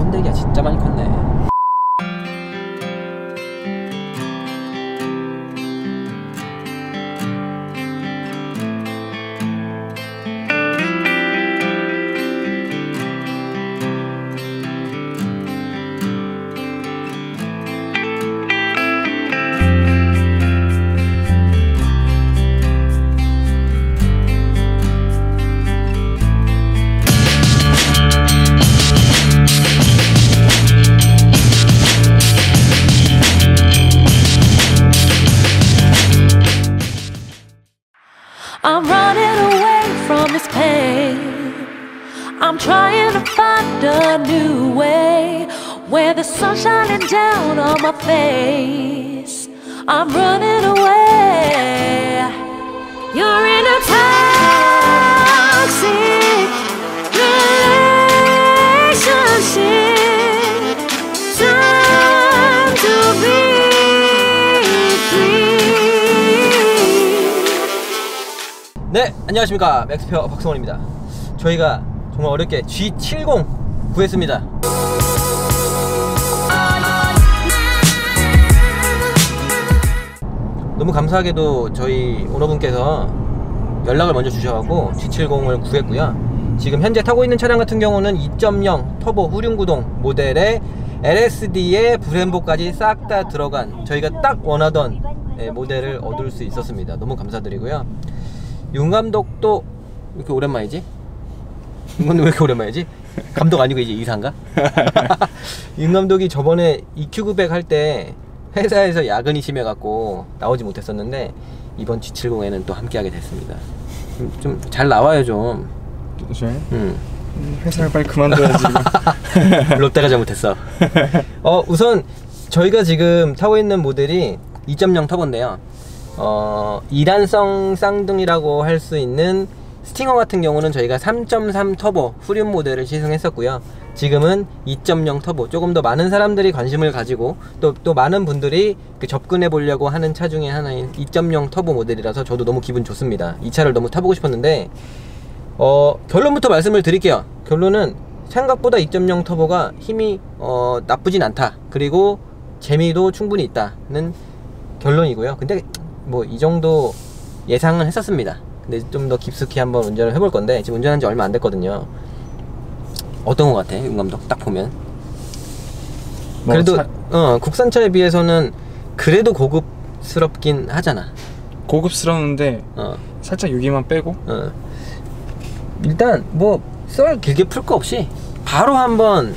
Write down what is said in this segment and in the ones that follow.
판때기가 진짜 많이 컸네. I'm running away from this pain. I'm trying to find a new way where the sun's shining down on my face. I'm running away. You're in a toxic relationship. Time to be free. 네, 안녕하십니까. 맥스페어 박성원입니다. 저희가 정말 어렵게 G70 구했습니다. 너무 감사하게도 저희 오너분께서 연락을 먼저 주셔가지고 G70을 구했고요. 지금 현재 타고 있는 차량 같은 경우는 2.0 터보 후륜구동 모델의 LSD에 브렘보까지 싹 다 들어간 저희가 딱 원하던 모델을 얻을 수 있었습니다. 너무 감사드리고요. 윤 감독도 왜 이렇게 오랜만이지? 윤 감독 왜 이렇게 오랜만이지? 감독 아니고 이제 이사인가? 윤 감독이 저번에 EQ900 할 때 회사에서 야근이 심해갖고 나오지 못했었는데 이번 G70에는 또 함께하게 됐습니다. 좀 잘 나와요 좀. 저요? 회사를 빨리 그만둬야지. 롯데가 잘못했어. 우선 저희가 지금 타고 있는 모델이 2.0 터보인데요. 2단성 쌍둥이라고 할 수 있는 스팅어 같은 경우는 저희가 3.3 터보 후륜 모델을 시승했었고요. 지금은 2.0 터보, 조금 더 많은 사람들이 관심을 가지고 또 많은 분들이 접근해 보려고 하는 차 중에 하나인 2.0 터보 모델이라서 저도 너무 기분 좋습니다. 이 차를 너무 타보고 싶었는데 결론부터 말씀을 드릴게요. 결론은 생각보다 2.0 터보가 힘이 나쁘진 않다, 그리고 재미도 충분히 있다는 결론이고요. 근데 뭐 이 정도 예상은 했었습니다. 근데 좀 더 깊숙이 한번 운전을 해볼 건데 지금 운전한 지 얼마 안 됐거든요. 어떤 것 같아, 윤 감독? 딱 보면 그래도 국산차에 비해서는 그래도 고급스럽긴 하잖아. 고급스러운데 살짝 유기만 빼고 일단 뭐 썰 길게 풀 거 없이 바로 한번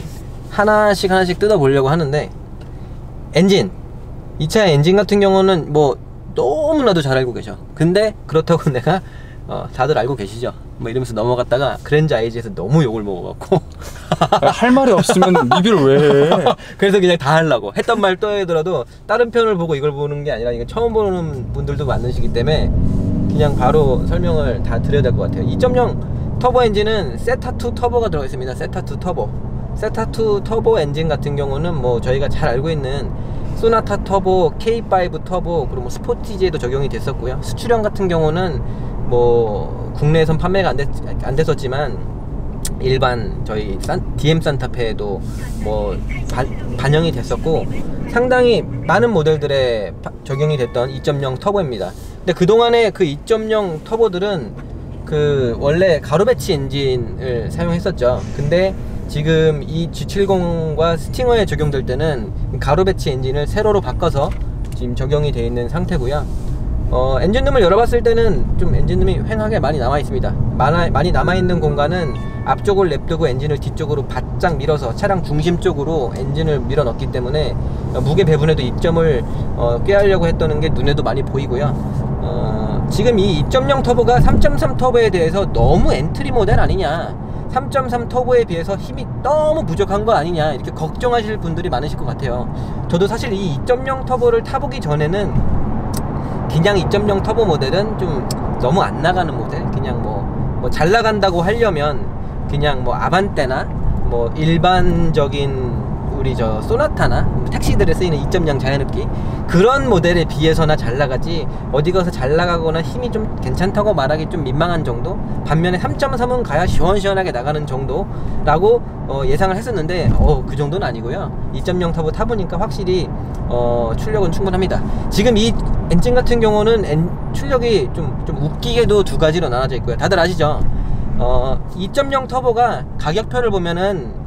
하나씩 뜯어 보려고 하는데, 엔진, 이 차의 엔진 같은 경우는 뭐 너무나도 잘 알고 계셔. 근데 그렇다고 내가 다들 알고 계시죠 뭐 이러면서 넘어갔다가 그랜저 IG에서 너무 욕을 먹어갖고 할 말이 없으면 리뷰를 왜 해? 그래서 그냥 다 하려고 했던 말 또 하더라도 다른 편을 보고 이걸 보는 게 아니라 이거 처음 보는 분들도 많으시기 때문에 그냥 바로 설명을 다 드려야 될 것 같아요. 2.0 터보 엔진은 세타2 터보가 들어가 있습니다. 세타2 터보. 세타2 터보 엔진 같은 경우는 뭐 저희가 잘 알고 있는 소나타 터보, K5 터보, 그리고 뭐 스포티지에도 적용이 됐었고요. 수출형 같은 경우는 뭐 국내에선 판매가 안 됐었지만 일반 저희 DM 산타페에도 뭐 반영이 됐었고 상당히 많은 모델들에 적용이 됐던 2.0 터보입니다. 근데 그동안에 그 2.0 터보들은 원래 가로 배치 엔진을 사용했었죠. 근데 지금 이 G70과 스팅어에 적용될 때는 가로 배치 엔진을 세로로 바꿔서 지금 적용이 되어 있는 상태고요. 엔진룸을 열어봤을 때는 좀 엔진룸이 휑하게 많이 남아 있습니다. 많이 남아 있는 공간은 앞쪽을 냅두고 엔진을 뒤쪽으로 바짝 밀어서 차량 중심 쪽으로 엔진을 밀어 넣기 때문에 무게 배분에도 이점을 꾀하려고 했던 게 눈에도 많이 보이고요. 지금 이 2.0 터보가 3.3 터보에 대해서 너무 엔트리 모델 아니냐, 3.3 터보에 비해서 힘이 너무 부족한 거 아니냐, 이렇게 걱정하실 분들이 많으실 것 같아요. 저도 사실 이 2.0 터보를 타보기 전에는 그냥 2.0 터보 모델은 좀 너무 안 나가는 모델, 그냥 뭐 잘 나간다고 하려면 그냥 뭐 아반떼나 뭐 일반적인 우리 저 소나타나 택시들에 쓰이는 2.0 자연흡기 그런 모델에 비해서나 잘 나가지 어디 가서 잘 나가거나 힘이 좀 괜찮다고 말하기 좀 민망한 정도. 반면에 3.3은 가야 시원시원하게 나가는 정도라고 예상을 했었는데 그 정도는 아니고요. 2.0 터보 타보니까 확실히 출력은 충분합니다. 지금 이 엔진 같은 경우는 출력이 좀 웃기게도 두 가지로 나눠져 있고요. 다들 아시죠? 2.0 터보가 가격표를 보면은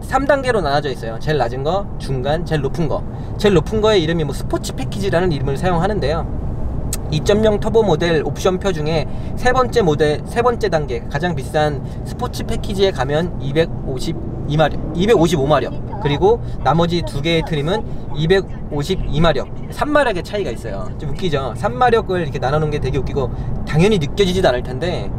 3단계로 나눠져 있어요. 제일 낮은 거, 중간, 제일 높은 거. 제일 높은 거의 이름이 뭐 스포츠 패키지라는 이름을 사용하는데요. 2.0 터보 모델 옵션표 중에 세 번째 단계 가장 비싼 스포츠 패키지에 가면 255마력 그리고 나머지 두 개의 트림은 252마력 3마력의 차이가 있어요. 좀 웃기죠? 3마력을 이렇게 나눠놓은 게 되게 웃기고 당연히 느껴지지도 않을 텐데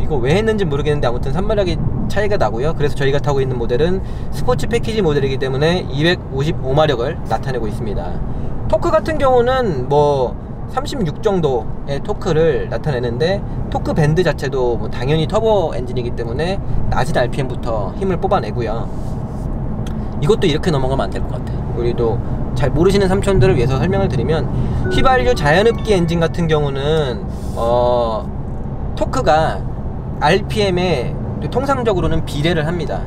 이거 왜 했는지 모르겠는데 아무튼 3마력의 차이가 나고요. 그래서 저희가 타고 있는 모델은 스포츠 패키지 모델이기 때문에 255마력을 나타내고 있습니다. 토크 같은 경우는 뭐 36 정도의 토크를 나타내는데 토크 밴드 자체도 뭐 당연히 터보 엔진이기 때문에 낮은 RPM부터 힘을 뽑아내고요. 이것도 이렇게 넘어가면 안 될 것 같아요. 우리도 잘 모르시는 삼촌들을 위해서 설명을 드리면 휘발유 자연흡기 엔진 같은 경우는 토크가 RPM에 통상적으로는 비례를 합니다.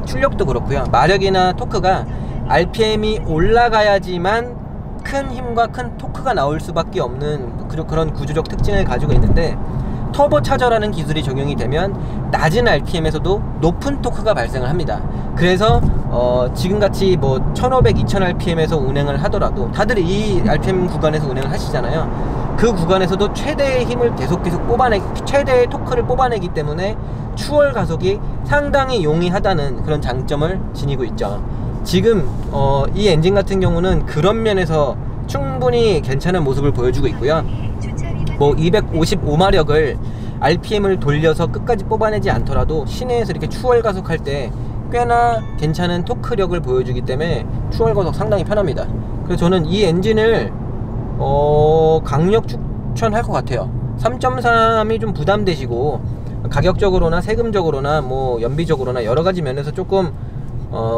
출력도 그렇고요. 마력이나 토크가 RPM이 올라가야지만 큰 힘과 큰 토크가 나올 수밖에 없는 그런 구조적 특징을 가지고 있는데 터보차저라는 기술이 적용이 되면 낮은 RPM에서도 높은 토크가 발생을 합니다. 그래서 지금같이 뭐 1500, 2000rpm에서 운행을 하더라도 다들 이 RPM 구간에서 운행을 하시잖아요. 그 구간에서도 최대의 힘을 계속 최대의 토크를 뽑아내기 때문에 추월 가속이 상당히 용이하다는 그런 장점을 지니고 있죠. 지금 이 엔진 같은 경우는 그런 면에서 충분히 괜찮은 모습을 보여주고 있고요. 뭐 255마력을 RPM을 돌려서 끝까지 뽑아내지 않더라도 시내에서 이렇게 추월 가속할 때 꽤나 괜찮은 토크력을 보여주기 때문에 추월 가속 상당히 편합니다. 그래서 저는 이 엔진을 강력 추천할 것 같아요. 3.3이 좀 부담되시고 가격적으로나 세금적으로나 뭐 연비적으로나 여러가지 면에서 조금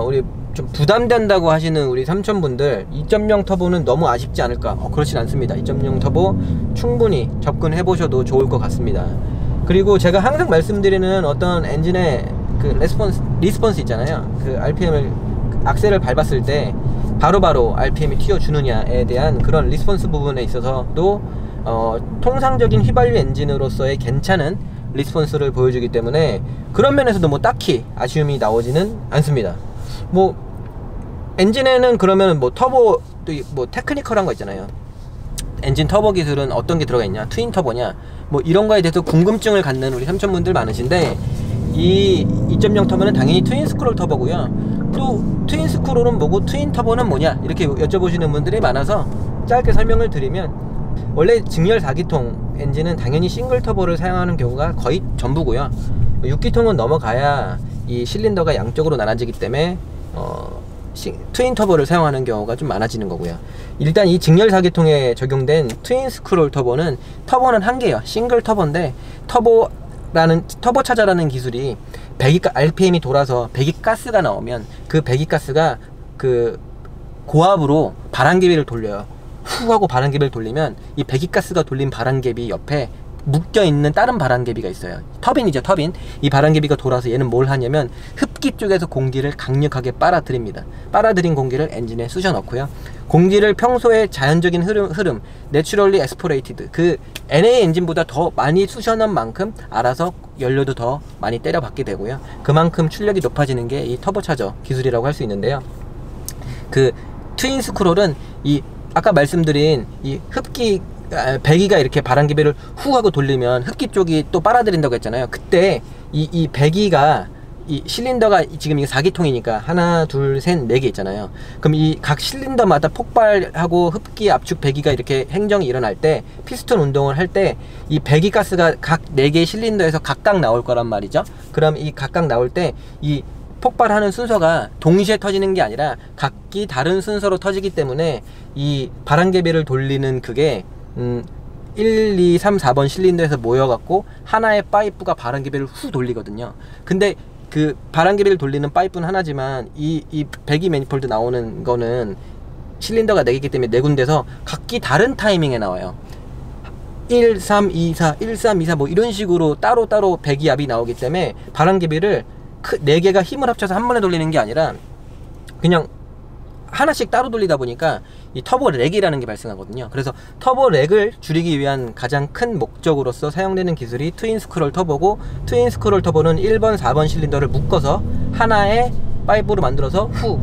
우리 좀 부담된다고 하시는 우리 삼촌분들 2.0 터보는 너무 아쉽지 않을까? 그렇진 않습니다. 2.0 터보 충분히 접근해 보셔도 좋을 것 같습니다. 그리고 제가 항상 말씀드리는 어떤 엔진의 그 리스폰스 있잖아요. 그 RPM을 악셀을 밟았을 때 바로바로 RPM이 튀어주느냐에 대한 그런 리스폰스 부분에 있어서도 통상적인 휘발유 엔진으로서의 괜찮은 리스폰스를 보여주기 때문에 그런 면에서도 뭐 딱히 아쉬움이 나오지는 않습니다. 뭐 엔진에는 그러면 뭐 터보 뭐 테크니컬한 거 있잖아요. 엔진 터보 기술은 어떤 게 들어가 있냐, 트윈 터보냐, 뭐 이런 거에 대해서 궁금증을 갖는 우리 삼촌분들 많으신데 이 2.0 터보는 당연히 트윈 스크롤 터보고요. 또 트윈 스크롤은 뭐고 트윈 터보는 뭐냐 이렇게 여쭤보시는 분들이 많아서 짧게 설명을 드리면 원래 직렬 4기통 엔진은 당연히 싱글 터보를 사용하는 경우가 거의 전부고요. 6기통은 넘어가야 이 실린더가 양쪽으로 나눠지기 때문에 트윈 터보를 사용하는 경우가 좀 많아지는 거고요. 일단 이 직렬 4기통에 적용된 트윈 스크롤 터보는 한 개예요. 싱글 터보인데 터보차저라는 기술이 RPM이 돌아서 배기가스가 나오면 그 배기가스가 그 고압으로 바람개비를 돌려요. 후 하고 바람개비를 돌리면 이 배기가스가 돌린 바람개비 옆에 묶여있는 다른 바람개비가 있어요. 터빈이죠, 터빈. 이 바람개비가 돌아서 얘는 뭘 하냐면 흡기 쪽에서 공기를 강력하게 빨아들입니다. 빨아들인 공기를 엔진에 쑤셔 넣고요. 공기를 평소에 자연적인 흐름 내추럴리 에스포레이티드 그 NA 엔진보다 더 많이 쑤셔 넣은 만큼 알아서 연료도 더 많이 때려받게 되고요. 그만큼 출력이 높아지는 게 이 터보차저 기술이라고 할 수 있는데요. 그 트윈 스크롤은 이 아까 말씀드린 이 배기가 이렇게 바람개비를 후 하고 돌리면 흡기 쪽이 또 빨아들인다고 했잖아요. 그때 이 배기가 이 실린더가 지금 이게 4기통이니까 하나, 둘, 셋, 4개 있잖아요. 그럼 이 각 실린더마다 폭발하고 흡기, 압축, 배기가 이렇게 행정이 일어날 때 피스톤 운동을 할 때 이 배기가스가 각 4개의 실린더에서 각각 나올 거란 말이죠. 그럼 이 각각 나올 때 이 폭발하는 순서가 동시에 터지는 게 아니라 각기 다른 순서로 터지기 때문에 이 바람개비를 돌리는 그게 1, 2, 3, 4번 실린더에서 모여갖고 하나의 파이프가 바람개비를 후 돌리거든요. 근데 그 바람개비를 돌리는 파이프는 하나지만 이 배기 매니폴드 나오는 거는 실린더가 4개이기 때문에 4군데서 각기 다른 타이밍에 나와요. 1, 3, 2, 4, 1, 3, 2, 4 뭐 이런 식으로 따로따로 배기압이 나오기 때문에 바람개비를 4개가 힘을 합쳐서 한 번에 돌리는 게 아니라 그냥 하나씩 따로 돌리다 보니까 이 터보 렉이라는 게 발생하거든요. 그래서 터보 렉을 줄이기 위한 가장 큰 목적으로서 사용되는 기술이 트윈 스크롤 터보고, 트윈 스크롤 터보는 1번, 4번 실린더를 묶어서 하나의 파이프로 만들어서 후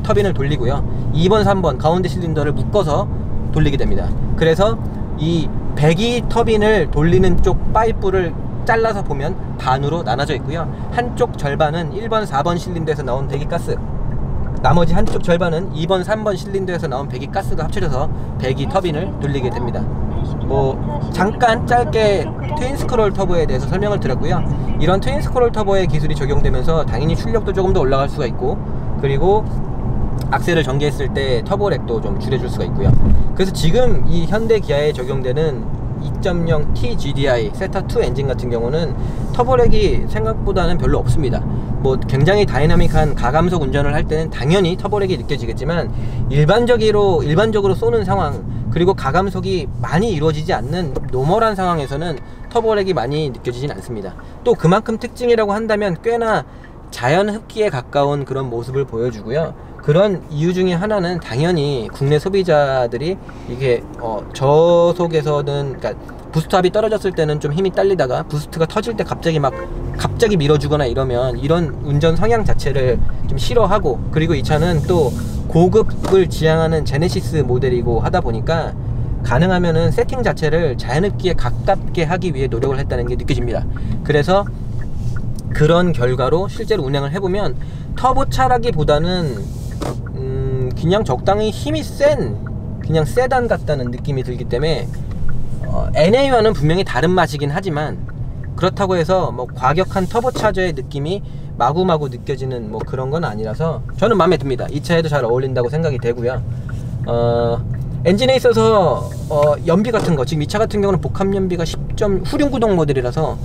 터빈을 돌리고요. 2번, 3번 가운데 실린더를 묶어서 돌리게 됩니다. 그래서 이 배기 터빈을 돌리는 쪽 파이프를 잘라서 보면 반으로 나눠져 있고요. 한쪽 절반은 1번, 4번 실린더에서 나온 배기가스, 나머지 한쪽 절반은 2번, 3번 실린더에서 나온 배기가스가 합쳐져서 배기 터빈을 돌리게 됩니다. 뭐 잠깐 짧게 트윈 스크롤 터보에 대해서 설명을 드렸고요. 이런 트윈 스크롤 터보의 기술이 적용되면서 당연히 출력도 조금 더 올라갈 수가 있고, 그리고 악셀을 전개했을 때 터보렉도 좀 줄여줄 수가 있고요. 그래서 지금 이 현대 기아에 적용되는 2.0 TGDI 세타2 엔진 같은 경우는 터보렉이 생각보다는 별로 없습니다. 뭐 굉장히 다이나믹한 가감속 운전을 할 때는 당연히 터보렉이 느껴지겠지만, 일반적으로 쏘는 상황, 그리고 가감속이 많이 이루어지지 않는 노멀한 상황에서는 터보렉이 많이 느껴지진 않습니다. 또 그만큼 특징이라고 한다면 꽤나 자연 흡기에 가까운 그런 모습을 보여주고요. 그런 이유 중에 하나는 당연히 국내 소비자들이 이게 저속에서는, 그러니까 부스트압이 떨어졌을 때는 좀 힘이 딸리다가 부스트가 터질 때 갑자기 밀어주거나 이러면 이런 운전 성향 자체를 좀 싫어하고, 그리고 이 차는 또 고급을 지향하는 제네시스 모델이고 하다 보니까 가능하면은 세팅 자체를 자연흡기에 가깝게 하기 위해 노력을 했다는 게 느껴집니다. 그래서 그런 결과로 실제로 운행을 해보면 터보차라기보다는 그냥 적당히 힘이 센 그냥 세단 같다는 느낌이 들기 때문에 NA와는 분명히 다른 맛이긴 하지만, 그렇다고 해서 뭐 과격한 터보차저의 느낌이 마구마구 느껴지는 뭐 그런 건 아니라서 저는 마음에 듭니다. 이 차에도 잘 어울린다고 생각이 되고요. 엔진에 있어서 연비 같은 거, 지금 이 차 같은 경우는 복합 연비가 후륜 구동 모델이라서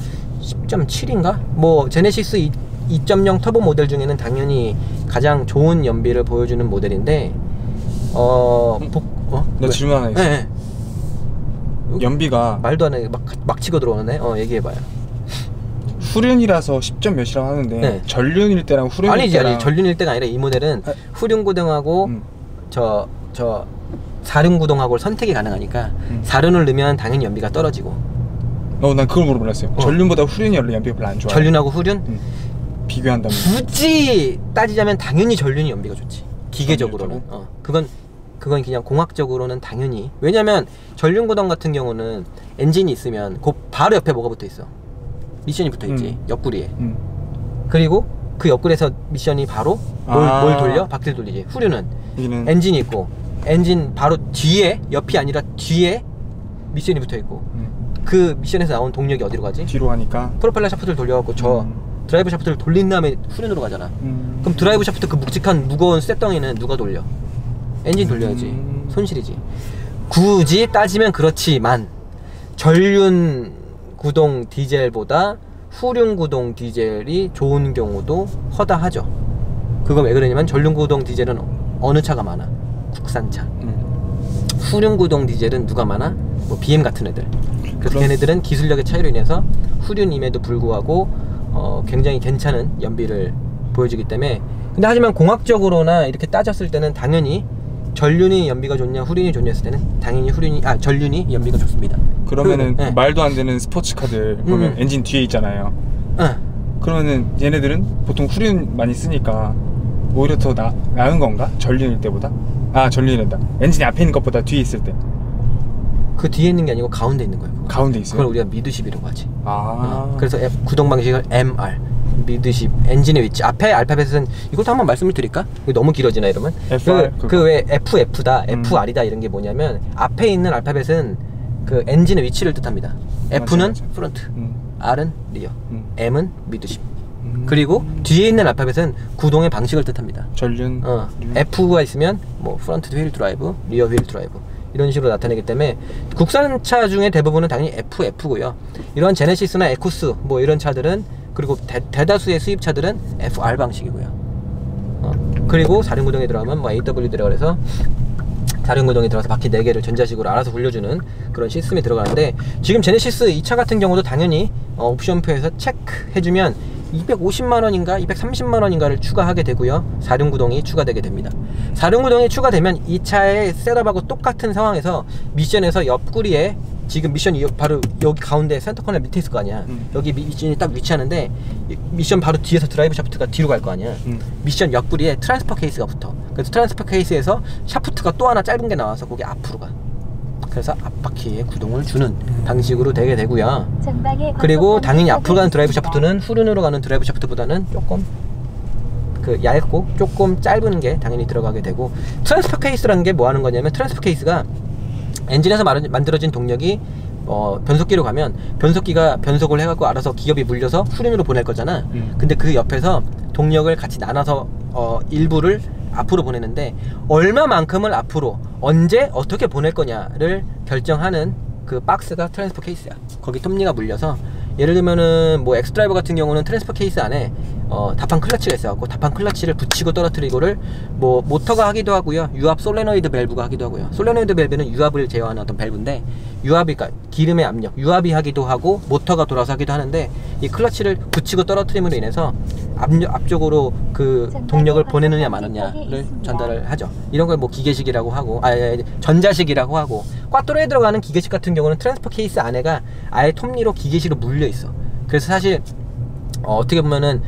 10.7인가? 뭐 제네시스 2.0 터보 모델 중에는 당연히 가장 좋은 연비를 보여주는 모델인데, 나 질문 하나 있어. 네. 연비가 말도 안 해 막 치고 들어오네. 얘기해봐요. 후륜이라서 10점 몇이라고 하는데, 네. 전륜일 때랑 후륜일 때랑 아니 전륜일 때가 아니라 이 모델은 후륜 구동하고 저 사륜 구동하고 선택이 가능하니까 사륜을 넣으면 당연히 연비가 떨어지고. 난 그걸 몰랐어요. 전륜보다 후륜이 연비가 별로 안 좋아요. 전륜하고 후륜? 비교한다면 굳이 따지자면 당연히 전륜이 연비가 좋지. 기계적으로는. 그건 그냥 공학적으로는 당연히. 왜냐면 전륜 구동 같은 경우는 엔진이 있으면 바로 옆에 뭐가 붙어 있어? 미션이 붙어 있지. 옆구리에. 그리고 그 옆구리에서 미션이 바로 뭘 돌려? 바퀴를 돌리지. 후륜은 엔진이 있고, 엔진 바로 뒤에, 옆이 아니라 뒤에 미션이 붙어 있고, 그 미션에서 나온 동력이 어디로 가지? 뒤로 가니까 프로펠러 샤프트를 돌려갖고 드라이브 샤프트를 돌린 다음에 후륜으로 가잖아. 그럼 드라이브 샤프트 그 묵직한 무거운 쇳덩이는 누가 돌려? 엔진 돌려야지. 손실이지. 굳이 따지면 그렇지만 전륜 구동 디젤보다 후륜 구동 디젤이 좋은 경우도 허다하죠. 그건 왜 그러냐면 전륜 구동 디젤은 어느 차가 많아? 국산차. 후륜 구동 디젤은 누가 많아? 뭐 BM 같은 애들. 그래서 걔네들은 기술력의 차이로 인해서 후륜임에도 불구하고 굉장히 괜찮은 연비를 보여주기 때문에. 근데 하지만 공학적으로나 이렇게 따졌을 때는 당연히 전륜이 연비가 좋냐 후륜이 좋냐 했을 때는 당연히 전륜이 연비가 좋습니다. 그러면은 말도 안 되는 스포츠카들 보면 엔진 뒤에 있잖아요. 그러면은 얘네들은 보통 후륜 많이 쓰니까 오히려 더 나은 건가? 전륜일 때보다? 전륜이란다. 엔진이 앞에 있는 것보다 뒤에 있을 때. 그 뒤에 있는 게 아니고 가운데 있는 거예요. 가운데 있어요? 그걸 우리가 미드십이라고 하지. 그래서 구동 방식을 MR, 미드십, 엔진의 위치. 앞에 알파벳은 이것도 한번 말씀을 드릴까? 이거 너무 길어지나 이러면? 그 왜 FF다, FR이다 이런 게 뭐냐면, 앞에 있는 알파벳은 그 엔진의 위치를 뜻합니다. F는 맞아. 프론트, R은 리어, M은 미드십. 그리고 뒤에 있는 알파벳은 구동의 방식을 뜻합니다. 전륜. F가 있으면 뭐 프론트 휠 드라이브, 리어 휠 드라이브 이런 식으로 나타내기 때문에 국산차 중에 대부분은 당연히 FF고요. 이런 제네시스나 에쿠스 뭐 이런 차들은 그리고 대다수의 수입차들은 FR 방식이고요. 그리고 4륜구동에 들어가면 뭐 AWD라고 해서 4륜구동에 들어가서 바퀴 4개를 전자식으로 알아서 굴려주는 그런 시스템이 들어가는데, 지금 제네시스 이 차 같은 경우도 당연히 옵션표에서 체크해주면 250만원인가 230만원인가를 추가하게 되고요. 4륜구동이 추가되게 됩니다. 4륜구동이 추가되면 이 차의 셋업하고 똑같은 상황에서 미션에서 옆구리에, 지금 미션이 바로 여기 가운데 센터 커널 밑에 있을 거 아니야. 여기 미션이 딱 위치하는데 미션 바로 뒤에서 드라이브 샤프트가 뒤로 갈 거 아니야. 미션 옆구리에 트랜스퍼 케이스가 붙어. 그래서 트랜스퍼 케이스에서 샤프트가 또 하나 짧은 게 나와서 거기 앞으로 가. 그래서 앞바퀴에 구동을 주는 방식으로 되게 되고요. 그리고 당연히 앞으로 가는 드라이브 샤프트는 후륜으로 가는 드라이브 샤프트보다는 조금 얇고 조금 짧은 게 당연히 들어가게 되고, 트랜스퍼 케이스라는 게 뭐 하는 거냐면, 트랜스퍼 케이스가 엔진에서 만들어진 동력이 변속기로 가면 변속기가 변속을 해갖고 알아서 기업이 물려서 후륜으로 보낼 거잖아. 근데 그 옆에서 동력을 같이 나눠서 일부를 앞으로 보내는데, 얼마만큼을 앞으로 언제 어떻게 보낼 거냐를 결정하는 그 박스가 트랜스퍼 케이스야. 거기 톱니가 물려서, 예를 들면은 뭐 엑스드라이버 같은 경우는 트랜스퍼 케이스 안에 다판 클러치가 있어갖고 다판 클러치를 붙이고 떨어뜨리고를 뭐 모터가 하기도 하고요, 유압 솔레노이드 밸브가 하기도 하고요. 솔레노이드 밸브는 유압을 제어하는 어떤 밸브인데, 유압이, 그러니까 기름의 압력, 유압이 하기도 하고 모터가 돌아서 하기도 하는데, 이 클러치를 붙이고 떨어뜨림으로 인해서 앞쪽으로 그 동력을 보내느냐 마느냐를 전달을 하죠. 이런 걸 뭐 기계식이라고 하고, 전자식이라고 하고, 꽈트로에 들어가는 기계식 같은 경우는 트랜스퍼 케이스 안에가 아예 톱니로 기계식으로 물려 있어. 그래서 사실 어떻게 보면은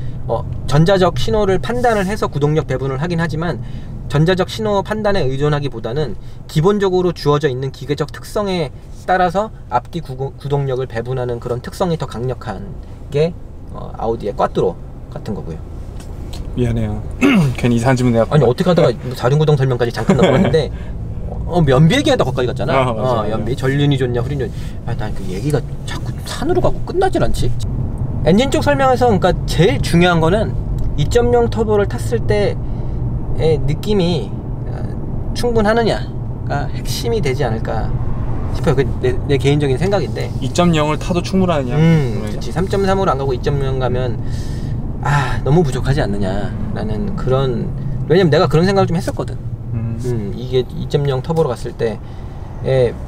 전자적 신호를 판단을 해서 구동력 배분을 하긴 하지만, 전자적 신호 판단에 의존하기보다는 기본적으로 주어져 있는 기계적 특성에 따라서 앞뒤 구동력을 배분하는 그런 특성이 더 강력한 게 아우디의 꽈트로 같은 거고요. 미안해요. 괜히 이상한 질문 내가. 아니 어떻게 하다가 4륜구동 설명까지 잠깐 넘어갔는데 연비 얘기하다 거기까지 갔잖아. 맞아. 연비 전륜이 좋냐 후륜이 좋냐. 난 그 얘기가 자꾸 산으로 가고 끝나질 않지. 엔진 쪽 설명에서 그러니까 제일 중요한 거는 2.0 터보를 탔을 때의 느낌이 충분하느냐가 핵심이 되지 않을까 싶어요. 내 개인적인 생각인데. 2.0을 타도 충분하느냐. 그렇지. 3.3으로 안 가고 2.0 가면 너무 부족하지 않느냐라는 그런, 왜냐면 내가 그런 생각을 좀 했었거든. 이게 2.0 터보로 갔을 때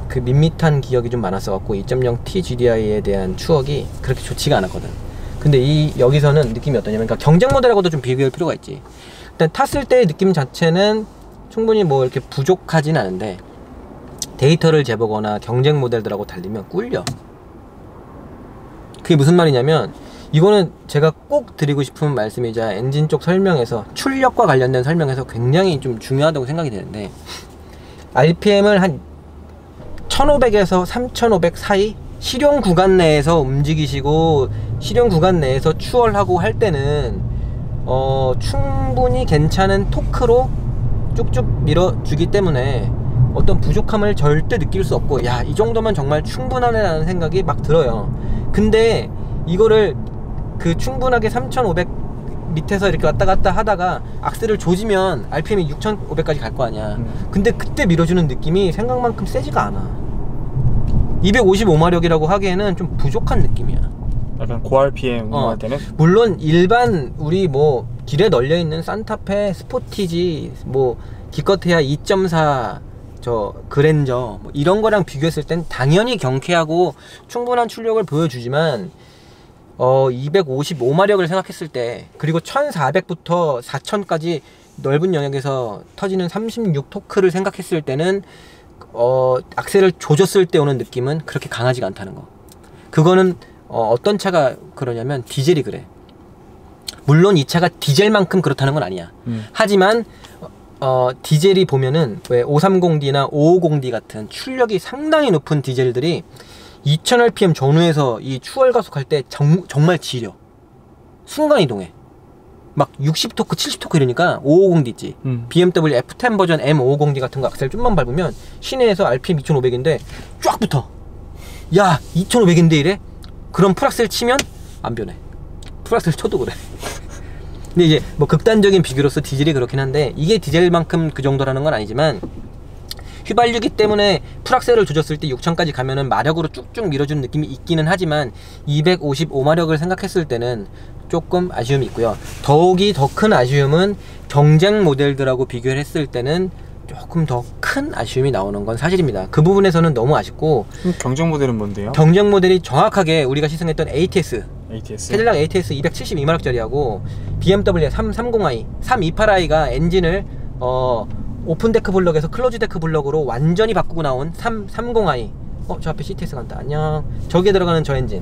그 밋밋한 기억이 좀 많았어 갖고 2.0 T GDI에 대한 추억이 그렇게 좋지가 않았거든. 근데 여기서는 느낌이 어떠냐면, 그러니까 경쟁 모델하고도 좀 비교할 필요가 있지. 일단 탔을 때의 느낌 자체는 충분히 뭐 이렇게 부족하진 않은데, 데이터를 재보거나 경쟁 모델들하고 달리면 꿀려. 그게 무슨 말이냐면, 이거는 제가 꼭 드리고 싶은 말씀이자 엔진 쪽 설명에서, 출력과 관련된 설명에서 굉장히 좀 중요하다고 생각이 되는데, RPM을 한 1500에서 3500 사이 실용 구간 내에서 움직이시고 실용 구간 내에서 추월하고 할 때는 충분히 괜찮은 토크로 쭉쭉 밀어주기 때문에 어떤 부족함을 절대 느낄 수 없고, 야, 이 정도면 정말 충분하네 라는 생각이 막 들어요. 근데 이거를 그 충분하게 3500 밑에서 이렇게 왔다 갔다 하다가 악셀을 조지면 RPM이 6500까지 갈 거 아니야. 근데 그때 밀어주는 느낌이 생각만큼 세지가 않아. 255마력이라고 하기에는 좀 부족한 느낌이야. 약간 고RPM 운동할 때는? 물론 일반 우리 뭐 길에 널려있는 산타페, 스포티지, 뭐 기껏해야 2.4 저 그랜저 뭐 이런 거랑 비교했을 땐 당연히 경쾌하고 충분한 출력을 보여주지만 255마력을 생각했을 때, 그리고 1400부터 4000까지 넓은 영역에서 터지는 36 토크를 생각했을 때는 악셀을 조졌을 때 오는 느낌은 그렇게 강하지가 않다는 거. 그거는 어떤 차가 그러냐면 디젤이 그래. 물론 이 차가 디젤만큼 그렇다는 건 아니야. 하지만 디젤이 보면은 왜 530D나 550D 같은 출력이 상당히 높은 디젤들이 2000rpm 전후에서 이 추월 가속할 때 정말 지려. 순간 이동해. 막 60토크, 70토크 이러니까 550D 있지. BMW F10 버전 M550D 같은 거 악셀 좀만 밟으면 시내에서 RPM 2500인데 쫙 붙어. 야, 2500인데 이래? 그럼 풀악셀 치면 안 변해. 풀악셀 쳐도 그래. 근데 이제 뭐 극단적인 비교로서 디젤이 그렇긴 한데, 이게 디젤만큼 그 정도라는 건 아니지만 휘발유기 때문에 풀악셀을 조졌을 때 6000까지 가면은 마력으로 쭉쭉 밀어주는 느낌이 있기는 하지만 255마력을 생각했을 때는 조금 아쉬움이 있고요. 더욱이 더 큰 아쉬움은 경쟁 모델들하고 비교를 했을 때는 조금 더 큰 아쉬움이 나오는 건 사실입니다. 그 부분에서는 너무 아쉽고. 경쟁 모델은 뭔데요? 경쟁 모델이 정확하게 우리가 시승했던 ATS 캐딜락 ATS 272마력짜리하고 BMW 330i, 328i가 엔진을 오픈 데크 블럭에서 클로즈 데크 블럭으로 완전히 바꾸고 나온 330i. 저 앞에 CTS 간다. 안녕. 저기에 들어가는 저 엔진,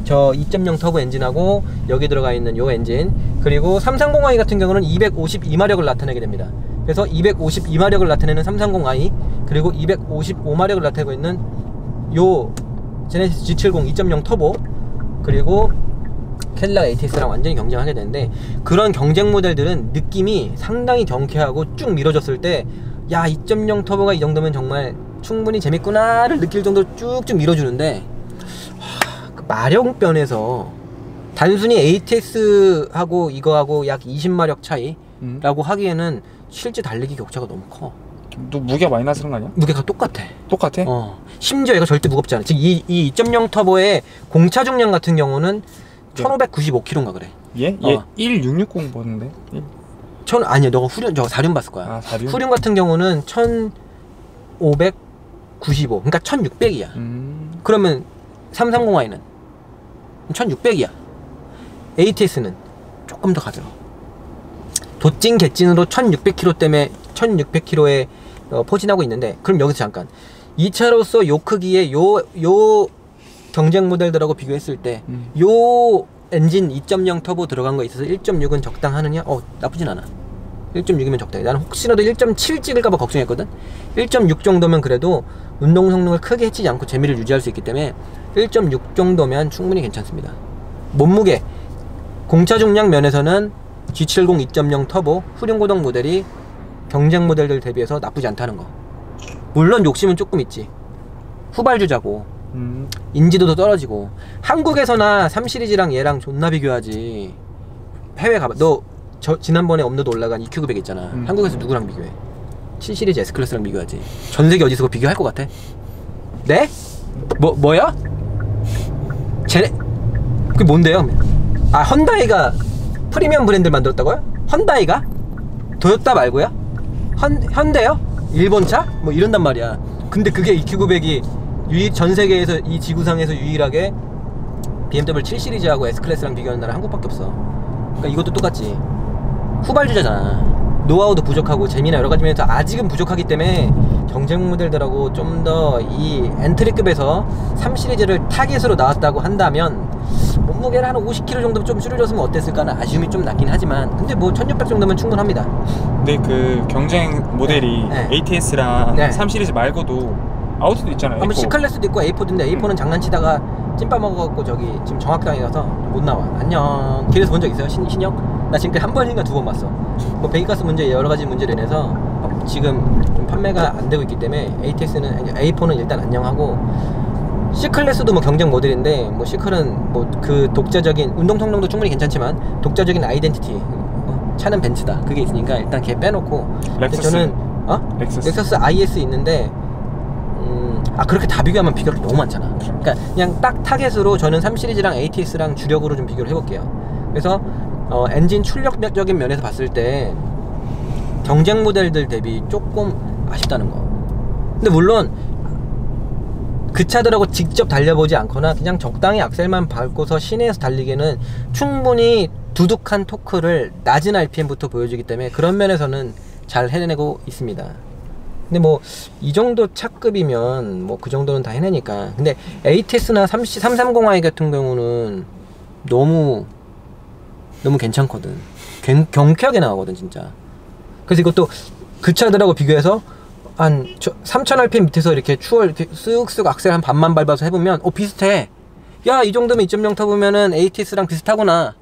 저 2.0 터보 엔진하고 여기 들어가 있는 요 엔진, 그리고 330i 같은 경우는 252마력을 나타내게 됩니다. 그래서 252마력을 나타내는 330i, 그리고 255마력을 나타내고 있는 요 제네시스 G70 2.0 터보, 그리고 캐딜락 ATS랑 완전히 경쟁하게 되는데, 그런 경쟁 모델들은 느낌이 상당히 경쾌하고 쭉 밀어줬을 때 야, 2.0 터보가 이 정도면 정말 충분히 재밌구나를 느낄 정도로 쭉쭉 밀어주는데, 그 마력변에서 단순히 ATS하고 이거하고 약 20마력 차이라고 하기에는 실제 달리기 격차가 너무 커. 너 무게가 많이 나서 그런 거 아니야? 무게가 똑같아. 똑같아? 심지어 얘가 절대 무겁지 않아. 지금 이 2.0 터보의 공차 중량 같은 경우는 1595kg인가 그래. 얘 1660 보는데? 아니야, 너가 후륜, 저거 사륜 봤을 거야. 아, 사륜? 후륜 같은 경우는 1595, 그러니까 1600이야. 그러면 330i는 1600이야. ATS는 조금 더 가벼워. 도찐 개찐으로 1600km 때문에 1600km에 포진하고 있는데, 그럼 여기서 잠깐 이 차로서 요 크기의 요 경쟁 모델들하고 비교했을 때 요 엔진 2.0 터보 들어간 거 있어서 1.6은 적당하느냐? 나쁘진 않아. 1.6이면 적당해. 나는 혹시라도 1.7 찍을까봐 걱정했거든. 1.6 정도면 그래도 운동 성능을 크게 해치지 않고 재미를 유지할 수 있기 때문에 1.6 정도면 충분히 괜찮습니다. 몸무게, 공차 중량 면에서는 G70 2.0 터보 후륜고동 모델이 경쟁 모델들 대비해서 나쁘지 않다는 거. 물론 욕심은 조금 있지. 후발주자고 인지도도 떨어지고. 한국에서나 3시리즈랑 얘랑 존나 비교하지. 해외 가봐. 너 지난번에 업로드 올라간 EQ900 있잖아. 한국에서 누구랑 비교해? 7시리즈 S클래스랑 비교하지. 전세계 어디서 그거 비교할 것 같아? 네? 뭐야? 그게 뭔데요? 헌다이가 프리미엄 브랜드를 만들었다고요? 헌다이가? 도요타 말고요? 현대요? 일본차? 뭐 이런단 말이야. 근데 그게 EQ900이 전 세계에서, 이 지구상에서 유일하게 BMW 7시리즈하고 S클래스랑 비교하는 나라 한국밖에 없어. 그러니까 이것도 똑같지. 후발주자잖아. 노하우도 부족하고 재미나 여러가지 면에서 아직은 부족하기 때문에 경쟁 모델들하고 좀 더 이 엔트리급에서 3시리즈를 타겟으로 나왔다고 한다면 몸무게를 한 50kg 정도 좀 줄여줬으면 어땠을까는 아쉬움이 좀 났긴 하지만, 근데 뭐 1600 정도면 충분합니다. 근데 그 경쟁 모델이 ATS랑 3시리즈 말고도 아우디도 있잖아요. 뭐 C클래스도 있고 A4인데 A4는 장난치다가 찐빠 먹어갖고 저기 지금 정확당에 가서 못 나와. 안녕. 길에서 본 적 있어요? 신형? 나 지금까지 한 번인가 두 번 봤어. 뭐 배기가스 문제, 여러가지 문제로 인해서 지금 좀 판매가 안 되고 있기 때문에 A4는 일단 안녕하고, C클래스도 뭐 경쟁 모델인데, 뭐 C클은 뭐 그 독자적인 운동 성능도 충분히 괜찮지만 독자적인 아이덴티티, 차는 벤츠다, 그게 있으니까 일단 걔 빼놓고. 렉서스. 저는 렉서스 IS 있는데 그렇게 다 비교하면 비교할 게 너무 많잖아. 그러니까 그냥 딱 타겟으로 저는 3시리즈랑 ATS랑 주력으로 좀 비교를 해볼게요. 그래서 엔진 출력적인 면에서 봤을 때 경쟁 모델들 대비 조금 아쉽다는 거. 근데 물론 그 차들하고 직접 달려보지 않거나 그냥 적당히 악셀만 밟고서 시내에서 달리기에는 충분히 두둑한 토크를 낮은 RPM부터 보여주기 때문에 그런 면에서는 잘 해내고 있습니다. 근데 뭐 이 정도 차급이면 뭐 그 정도는 다 해내니까. 근데 ATS나 330i 같은 경우는 너무 괜찮거든. 경쾌하게 나가거든 진짜. 그래서 이것도 그 차들하고 비교해서 한 3000rpm 밑에서 이렇게 추월 이렇게 쓱쓱 악셀 한 반만 밟아서 해보면 비슷해. 야, 이 정도면 2.0 타보면은 ATS랑 비슷하구나.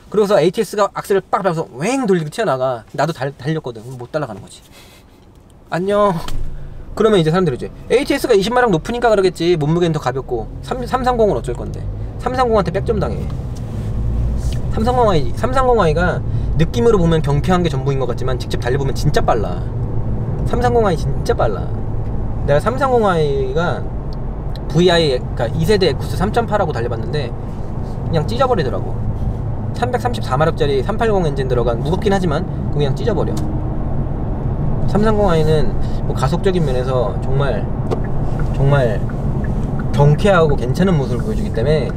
그러고서 ATS가 악셀을 빡 밟아서 왱 돌리고 튀어나가. 나도 달렸거든. 못 따라가는 거지. 안녕. 그러면 이제 사람들이 이제 ATS가 20마력 높으니까 그러겠지. 몸무게는 더 가볍고. 330은 어쩔 건데. 330한테 백점 당해. 330i가 느낌으로 보면 경쾌한 게 전부인 것 같지만 직접 달려보면 진짜 빨라. 330i 진짜 빨라. 내가 330i가 VI, 그러니까 2세대 에쿠스 3.8하고 달려봤는데 그냥 찢어버리더라고. 334마력짜리 380 엔진 들어간, 무겁긴 하지만 그냥 찢어버려. 330i는 뭐 가속적인 면에서 정말 경쾌하고 괜찮은 모습을 보여주기 때문에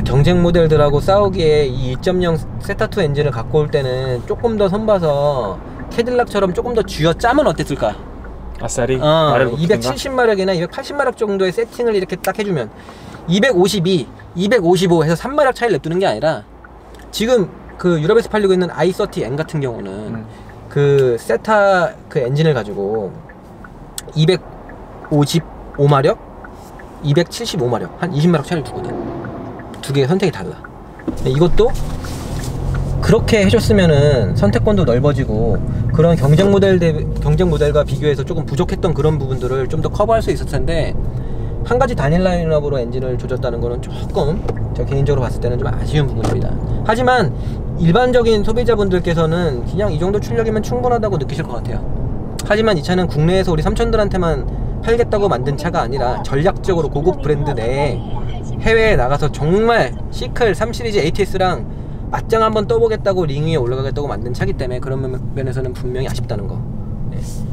경쟁 모델들하고 싸우기에 이 2.0 세타2 엔진을 갖고 올 때는 조금 더 선봐서 캐딜락처럼 조금 더 쥐어짜면 어땠을까? 아싸리 270마력이나 280마력 정도의 세팅을 이렇게 딱 해주면 252, 255 해서 3마력 차이를 냅두는 게 아니라, 지금 그 유럽에서 팔리고 있는 i30N 같은 경우는 그 세타 그 엔진을 가지고 255마력, 275마력 한 20마력 차이를 두거든. 두 개의 선택이 달라. 이것도 그렇게 해줬으면은 선택권도 넓어지고 그런 경쟁 모델과 비교해서 조금 부족했던 그런 부분들을 좀 더 커버할 수 있었을 텐데, 한 가지 단일 라인업으로 엔진을 조졌다는 거는 조금 저 개인적으로 봤을 때는 좀 아쉬운 부분입니다. 하지만 일반적인 소비자분들께서는 그냥 이 정도 출력이면 충분하다고 느끼실 것 같아요. 하지만 이 차는 국내에서 우리 삼촌들한테만 팔겠다고 만든 차가 아니라 전략적으로 고급 브랜드 내에 해외에 나가서 정말 시클 3시리즈 ATS랑 맞짱 한번 떠보겠다고 링 위에 올라가겠다고 만든 차기 때문에 그런 면에서는 분명히 아쉽다는 거,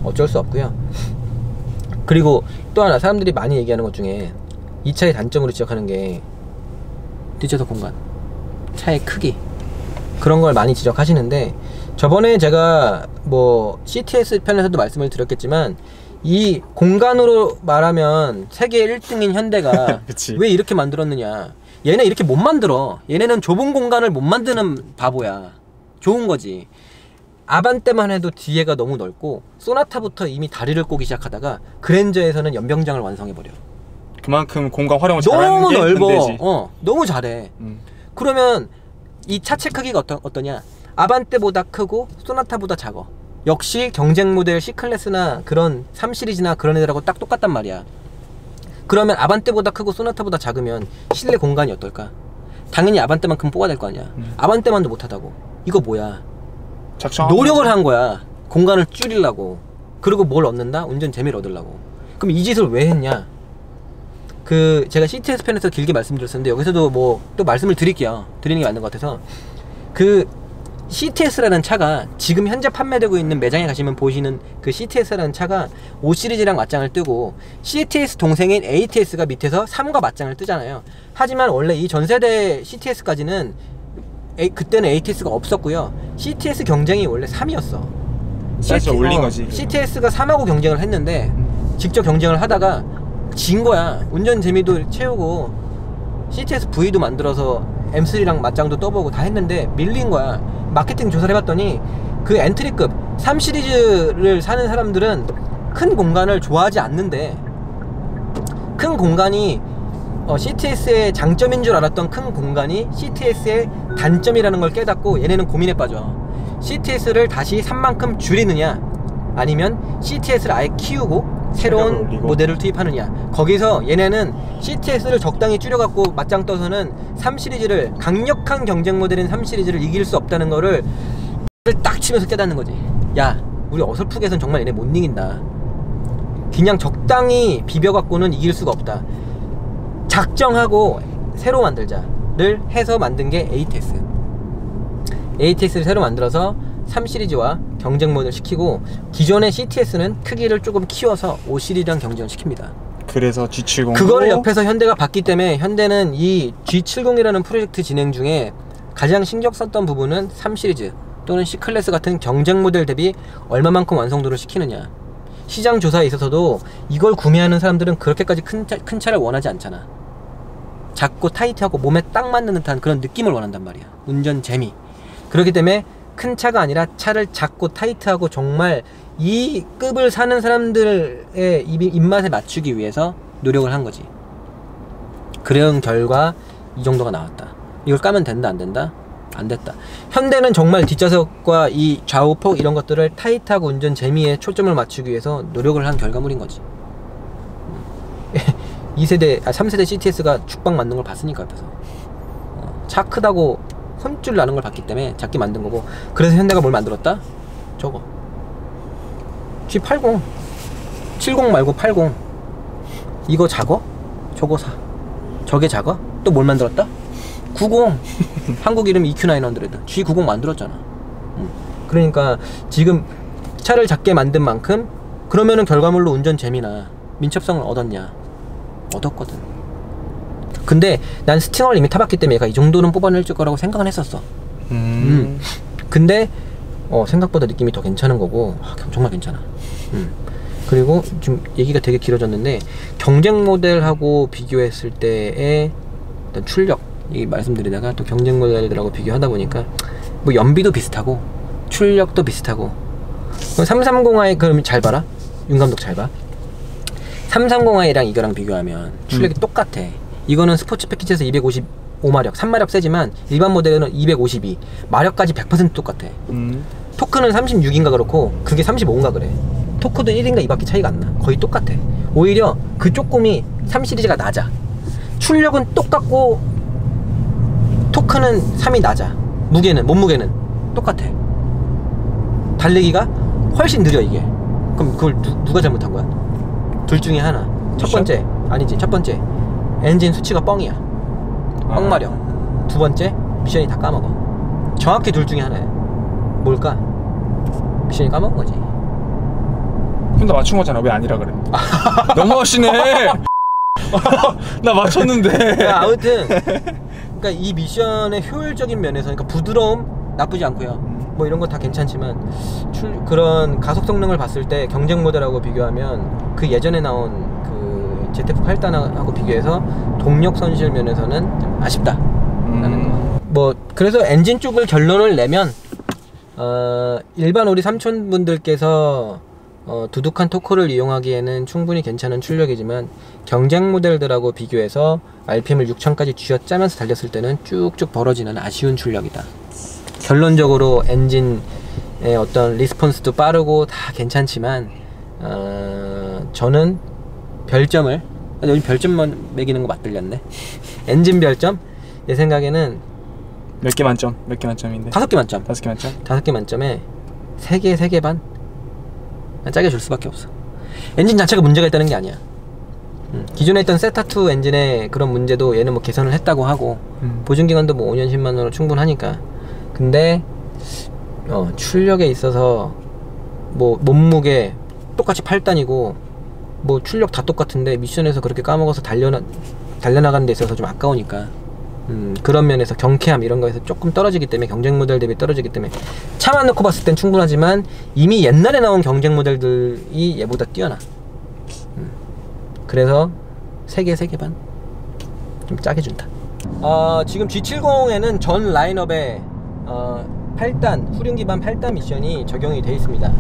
어쩔 수 없고요. 그리고 또 하나 사람들이 많이 얘기하는 것 중에 이 차의 단점으로 지적하는 게 뒷좌석 공간, 차의 크기, 그런 걸 많이 지적하시는데, 저번에 제가 뭐 CTS 편에서도 말씀을 드렸겠지만 이 공간으로 말하면 세계 1등인 현대가 왜 이렇게 만들었느냐. 얘네 이렇게 못 만들어. 얘네는 좁은 공간을 못 만드는 바보야. 좋은 거지. 아반떼만 해도 뒤에가 너무 넓고, 소나타부터 이미 다리를 꼬기 시작하다가 그랜저에서는 연병장을 완성해버려. 그만큼 공간 활용을 잘하는 너무 게 넓어. 현대지. 너무 잘해. 그러면 이 차체 크기가 어떠냐? 아반떼보다 크고 소나타보다 작아. 역시 경쟁 모델 C클래스나 그런 3시리즈나 그런 애들하고 딱 똑같단 말이야. 그러면 아반떼보다 크고 소나타보다 작으면 실내 공간이 어떨까? 당연히 아반떼만큼 뽑아야 될 거 아니야. 아반떼만도 못하다고. 이거 뭐야? 노력을 한 거야. 공간을 줄이려고. 그리고 뭘 얻는다? 운전 재미를 얻으려고. 그럼 이 짓을 왜 했냐? 그 제가 CTS 편에서 길게 말씀드렸었는데 여기서도 뭐 또 말씀을 드리는 게 맞는 것 같아서, 그 CTS라는 차가 지금 현재 판매되고 있는 매장에 가시면 보시는 그 CTS라는 차가 5시리즈랑 맞짱을 뜨고 CTS 동생인 ATS가 밑에서 3과 맞짱을 뜨잖아요. 하지만 원래 이 전세대 CTS까지는 그때는 ATS가 없었고요. CTS 경쟁이 원래 3이었어. 올린 거지. CTS가 3하고 경쟁을 했는데 직접 경쟁을 하다가 진 거야. 운전 재미도 채우고 CTS V도 만들어서 M3랑 맞짱도 떠보고 다 했는데 밀린 거야. 마케팅 조사를 해봤더니 그 엔트리급 3시리즈를 사는 사람들은 큰 공간을 좋아하지 않는데, 큰 공간이 CTS의 장점인 줄 알았던 큰 공간이 CTS의 단점이라는 걸 깨닫고 얘네는 고민에 빠져. CTS를 다시 3만큼 줄이느냐, 아니면 CTS를 아예 키우고 새로운 모델을 투입하느냐. 거기서 얘네는 CTS를 적당히 줄여갖고 맞짱 떠서는 3시리즈를, 강력한 경쟁 모델인 3시리즈를 이길 수 없다는 거를 딱 치면서 깨닫는 거지. 야, 우리 어설프게선 정말 얘네 못 이긴다. 그냥 적당히 비벼갖고는 이길 수가 없다. 작정하고 새로 만들자를 해서 만든 게 ATS. ATS를 새로 만들어서 3시리즈와 경쟁 모델 시키고, 기존의 CTS는 크기를 조금 키워서 5시리즈랑 경쟁을 시킵니다. 그래서 G70, 그거를 옆에서 현대가 봤기 때문에 현대는 이 G70이라는 프로젝트 진행 중에 가장 신경 썼던 부분은 3시리즈 또는 C클래스 같은 경쟁 모델 대비 얼마만큼 완성도를 시키느냐. 시장 조사에 있어서도 이걸 구매하는 사람들은 그렇게까지 큰 차를 원하지 않잖아. 작고 타이트하고 몸에 딱 맞는 듯한 그런 느낌을 원한단 말이야. 운전 재미. 그렇기 때문에 큰 차가 아니라 차를 작고 타이트하고 정말 이 급을 사는 사람들의 입맛에 맞추기 위해서 노력을 한 거지. 그런 결과 이 정도가 나왔다. 이걸 까면 된다 안 된다? 안 됐다. 현대는 정말 뒷좌석과 이 좌우폭 이런 것들을 타이트하고 운전 재미에 초점을 맞추기 위해서 노력을 한 결과물인 거지. 3세대 CTS가 죽방 만든 걸 봤으니까 옆에서 차 크다고 혼쭐 나는 걸 봤기 때문에 작게 만든 거고, 그래서 현대가 뭘 만들었다? 저거. G80 70 말고 80 이거 작어? 저거 사. 저게 작아? 또 뭘 만들었다? 90 한국 이름 EQ900 G90 만들었잖아. 그러니까 지금 차를 작게 만든 만큼 그러면은 결과물로 운전 재미나 민첩성을 얻었냐? 얻었거든. 근데 난 스팅어를 이미 타봤기 때문에 얘가 이 정도는 뽑아낼 거라고 생각은 했었어. 근데 생각보다 느낌이 더 괜찮은 거고 정말 괜찮아. 그리고 좀 얘기가 되게 길어졌는데 경쟁 모델하고 비교했을 때의 어떤 출력 이 말씀드리다가 또 경쟁 모델들하고 비교하다 보니까 뭐 연비도 비슷하고 출력도 비슷하고 330i 그럼 잘 봐라. 윤 감독 잘 봐. 330i랑 이거랑 비교하면 출력이 똑같아. 이거는 스포츠 패키지에서 255마력 3마력 세지만 일반 모델은 252 마력까지 100% 똑같아. 토크는 36인가 그렇고 그게 35인가 그래. 토크도 1인가 2바퀴 차이가 안 나. 거의 똑같아. 오히려 그 조금이 3 시리즈가 낮아. 출력은 똑같고 토크는 3이 낮아. 몸무게는 똑같아. 달리기가 훨씬 느려 이게. 그럼 그걸 누가 잘못한 거야? 둘 중에 하나. 첫 번째 아니지. 첫 번째 엔진 수치가 뻥이야. 뻥마력. 두 번째 미션이 다 까먹어. 정확히 둘 중에 하나야. 뭘까? 미션이 까먹은 거지. 근데 맞춘 거잖아. 왜 아니라 그래? 너무 하시네. 나 맞췄는데. 아무튼 그러니까 이 미션의 효율적인 면에서 그러니까 부드러움 나쁘지 않고요. 뭐 이런 거 다 괜찮지만 그런 가속 성능을 봤을 때 경쟁 모델하고 비교하면 그 예전에 나온 그 ZF8단하고 비교해서 동력 손실 면에서는 좀 아쉽다 라는 거. 뭐 그래서 엔진 쪽을 결론을 내면 일반 우리 삼촌분들께서 두둑한 토크를 이용하기에는 충분히 괜찮은 출력이지만 경쟁 모델들하고 비교해서 RPM을 6000까지 쥐어짜면서 달렸을 때는 쭉쭉 벌어지는 아쉬운 출력이다. 결론적으로 엔진의 어떤 리스폰스도 빠르고 다 괜찮지만 저는 별점을 여기 별점만 매기는 거 맞들렸네. 엔진 별점 내 생각에는 몇 개 만점? 몇 개 만점인데? 5개 만점. 5개 만점? 5개 만점에 3개 반? 짜게 줄 수밖에 없어. 엔진 자체가 문제가 있다는 게 아니야. 기존에 있던 세타2 엔진의 그런 문제도 얘는 뭐 개선을 했다고 하고 보증기간도 뭐 5년 10만원으로 충분하니까. 근데 출력에 있어서 뭐 몸무게 똑같이 8단이고 뭐 출력 다 똑같은데 미션에서 그렇게 까먹어서 달려나가는 데 있어서 좀 아까우니까 그런 면에서 경쾌함 이런 거에서 조금 떨어지기 때문에 경쟁 모델 대비 떨어지기 때문에 차만 놓고 봤을 땐 충분하지만 이미 옛날에 나온 경쟁 모델들이 얘보다 뛰어나. 그래서 3개 반 좀 짜게 준다. 지금 G70에는 전 라인업에 8단 후륜 기반 8단 미션이 적용이 되어 있습니다.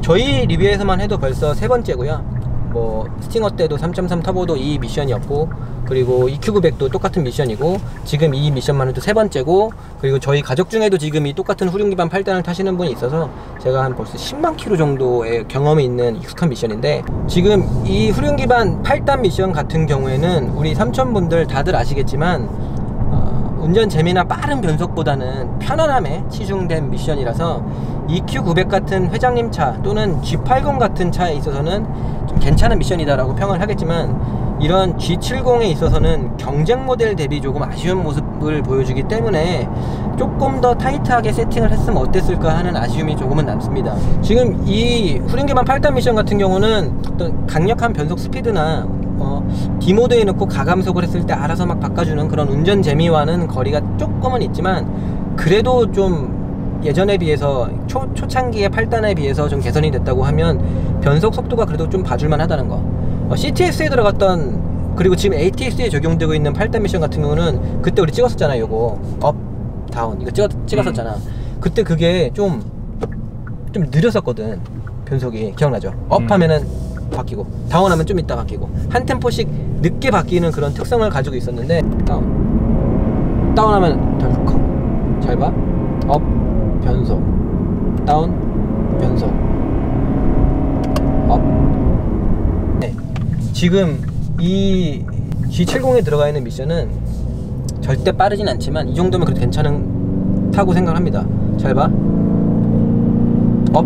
저희 리뷰에서만 해도 벌써 3번째고요. 뭐 스팅어 때도 3.3 터보도 이 미션이었고 그리고 EQ900도 똑같은 미션이고 지금 이 미션만 해도 3번째고 그리고 저희 가족 중에도 지금 이 똑같은 후륜 기반 8단을 타시는 분이 있어서 제가 한 벌써 10만 킬로 정도의 경험이 있는 익숙한 미션인데 지금 이 후륜 기반 8단 미션 같은 경우에는 우리 삼촌분들 다들 아시겠지만 운전 재미나 빠른 변속보다는 편안함에 치중된 미션이라서 EQ900 같은 회장님 차 또는 G80 같은 차에 있어서는 좀 괜찮은 미션이다라고 평을 하겠지만 이런 G70에 있어서는 경쟁 모델 대비 조금 아쉬운 모습을 보여주기 때문에 조금 더 타이트하게 세팅을 했으면 어땠을까 하는 아쉬움이 조금은 남습니다. 지금 이 후륜 기반 8단 미션 같은 경우는 어떤 강력한 변속 스피드나 D모드에 넣고 가감속을 했을 때 알아서 막 바꿔주는 그런 운전 재미와는 거리가 조금은 있지만 그래도 좀 예전에 비해서 초창기의 8단에 비해서 좀 개선이 됐다고 하면 변속 속도가 그래도 좀 봐줄만 하다는 거. CTS에 들어갔던 그리고 지금 ATS에 적용되고 있는 8단 미션 같은 경우는 그때 우리 찍었었잖아요. 요거 업, 다운 이거 찍었었잖아. 그때 그게 좀 느렸었거든. 변속이 기억나죠? 업 하면은 바뀌고 다운하면 좀 이따 바뀌고 한 템포씩 늦게 바뀌는 그런 특성을 가지고 있었는데 다운하면 덜컥 잘 봐. 업 변속 다운 변속 업. 네. 지금 이 G70에 들어가 있는 미션은 절대 빠르진 않지만 이 정도면 그래도 괜찮다고 생각합니다. 잘 봐. 업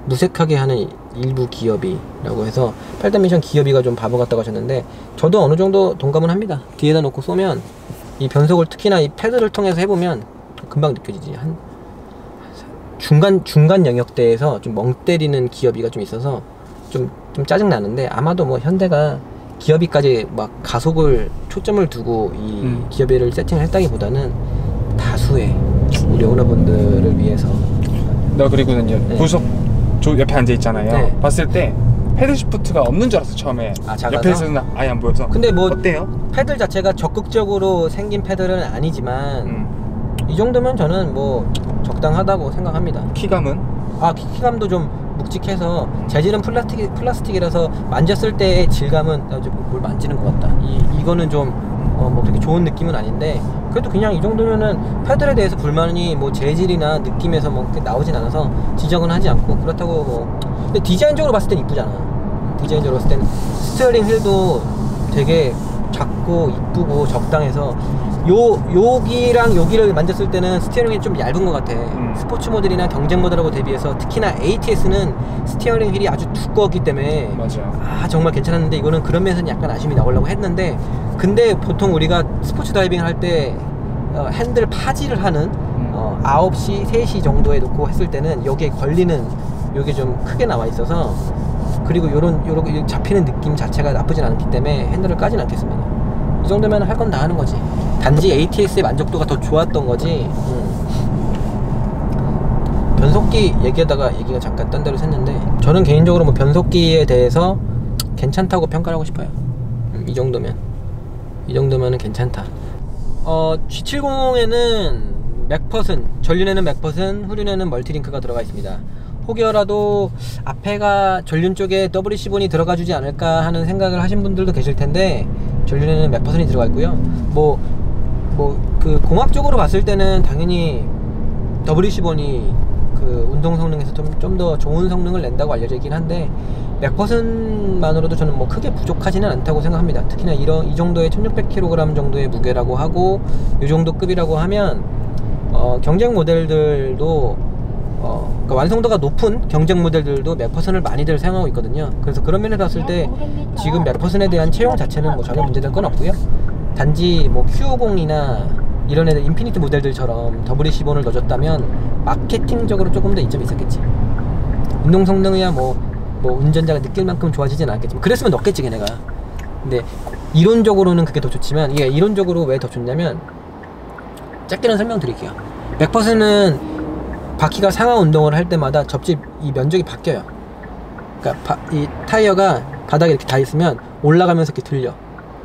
무색하게 하는 일부 기업이라고 해서 8단 미션 기업이가 좀 바보 같다고 하셨는데 저도 어느 정도 동감은 합니다. 뒤에다 놓고 쏘면 이 변속을 특히나 이 패드를 통해서 해보면 금방 느껴지지. 한 중간 영역대에서 좀 멍 때리는 기업이가 좀 있어서 좀 짜증 나는데 아마도 뭐 현대가 기업이까지 막 가속을 초점을 두고 이 기업이를 세팅을 했다기보다는 다수의 우리 오너분들을 위해서. 나 그리고 이제 네. 구석 저 옆에 앉아 있잖아요. 네. 봤을 때 패드 시프트가 없는 줄 알았어 처음에. 아, 작아서? 옆에서는 아예 안 보여서. 근데 뭐 어때요? 패들 자체가 적극적으로 생긴 패들은 아니지만 이 정도면 저는 뭐 적당하다고 생각합니다. 키감은? 아, 키감도 좀 묵직해서 재질은 플라스틱이라서 만졌을 때의 질감은 뭘 만지는 것 같다. 이거는 좀 뭐 그렇게 좋은 느낌은 아닌데 그래도 그냥 이 정도면은 패들에 대해서 불만이 뭐 재질이나 느낌에서 뭐 나오진 않아서 지적은 하지 않고 그렇다고 뭐. 근데 디자인적으로 봤을 땐 이쁘잖아. 디자인적으로 봤을 땐 스티어링 휠도 되게 작고 이쁘고 적당해서 여기랑 여기를 만졌을 때는 스티어링이 좀 얇은 것 같아. 스포츠 모델이나 경쟁 모델하고 대비해서 특히나 ATS는 스티어링 휠이 아주 두꺼웠기 때문에 맞아. 아 정말 괜찮았는데 이거는 그런 면에서는 약간 아쉬움이 나오려고 했는데 근데 보통 우리가 스포츠 드라이빙 할 때 핸들 파지를 하는 9시, 3시 정도에 놓고 했을 때는 여기에 걸리는 요게 좀 크게 나와 있어서 그리고 요런 잡히는 느낌 자체가 나쁘진 않기 때문에 핸들을 까진 않겠습니다. 이 정도면 할 건 다 하는 거지. 단지 ATS의 만족도가 더 좋았던 거지. 변속기 얘기하다가 얘기가 잠깐 딴 데로 샜는데 저는 개인적으로 뭐 변속기에 대해서 괜찮다고 평가를 하고 싶어요. 이 정도면은 괜찮다. G70에는 맥퍼슨, 전륜에는 맥퍼슨, 후륜에는 멀티링크가 들어가 있습니다. 혹여라도 앞에가 전륜 쪽에 WC 본이 들어가 주지 않을까 하는 생각을 하신 분들도 계실 텐데 전륜에는 맥퍼슨이 들어가 있고요. 그 공학적으로 봤을 때는 당연히 WC 본이 그 운동 성능에서 좀 더 좋은 성능을 낸다고 알려져 있긴 한데 맥퍼슨만으로도 저는 뭐 크게 부족하지는 않다고 생각합니다. 특히나 이 정도의 1600kg 정도의 무게라고 하고 이 정도 급이라고 하면 경쟁 모델들도 그러니까 완성도가 높은 경쟁 모델들도 맥퍼슨을 많이들 사용하고 있거든요. 그래서 그런 면에서 봤을 때 지금 맥퍼슨에 대한 채용 자체는 뭐 전혀 문제될 건 없고요. 단지 뭐 Q50이나 이런 애들 인피니트 모델들처럼 WC 본을 넣어줬다면 마케팅적으로 조금 더 이점이 있었겠지. 운동 성능이야 뭐 운전자가 느낄 만큼 좋아지진 않겠지만 그랬으면 넣겠지 걔네가. 근데 이론적으로는 그게 더 좋지만 이게 이론적으로 왜 더 좋냐면 짧게는 설명드릴게요. 맥퍼슨은 바퀴가 상하 운동을 할 때마다 접지 이 면적이 바뀌어요. 그러니까 이 타이어가 바닥에 이렇게 닿아 있으면 올라가면서 이렇게 들려.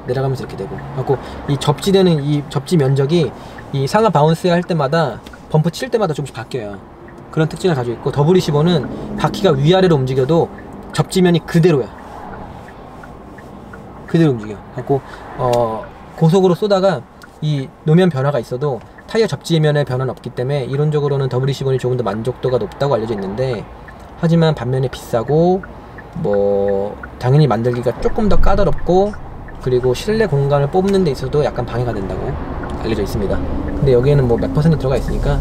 내려가면서 이렇게 되고. 그래서 이 접지되는 이 접지 면적이 이 상하 바운스 할 때마다 범프 칠 때마다 조금씩 바뀌어요. 그런 특징을 가지고 있고 WC15는 바퀴가 위아래로 움직여도 접지면이 그대로야. 그대로 움직여. 그래서 고속으로 쏘다가 이 노면 변화가 있어도 타이어 접지면에 변화는 없기 때문에 이론적으로는 WC15이 조금 더 만족도가 높다고 알려져 있는데 하지만 반면에 비싸고 뭐 당연히 만들기가 조금 더 까다롭고 그리고 실내 공간을 뽑는 데 있어도 약간 방해가 된다고 알려져 있습니다. 근데 여기에는 뭐 맥퍼슨이 들어가 있으니까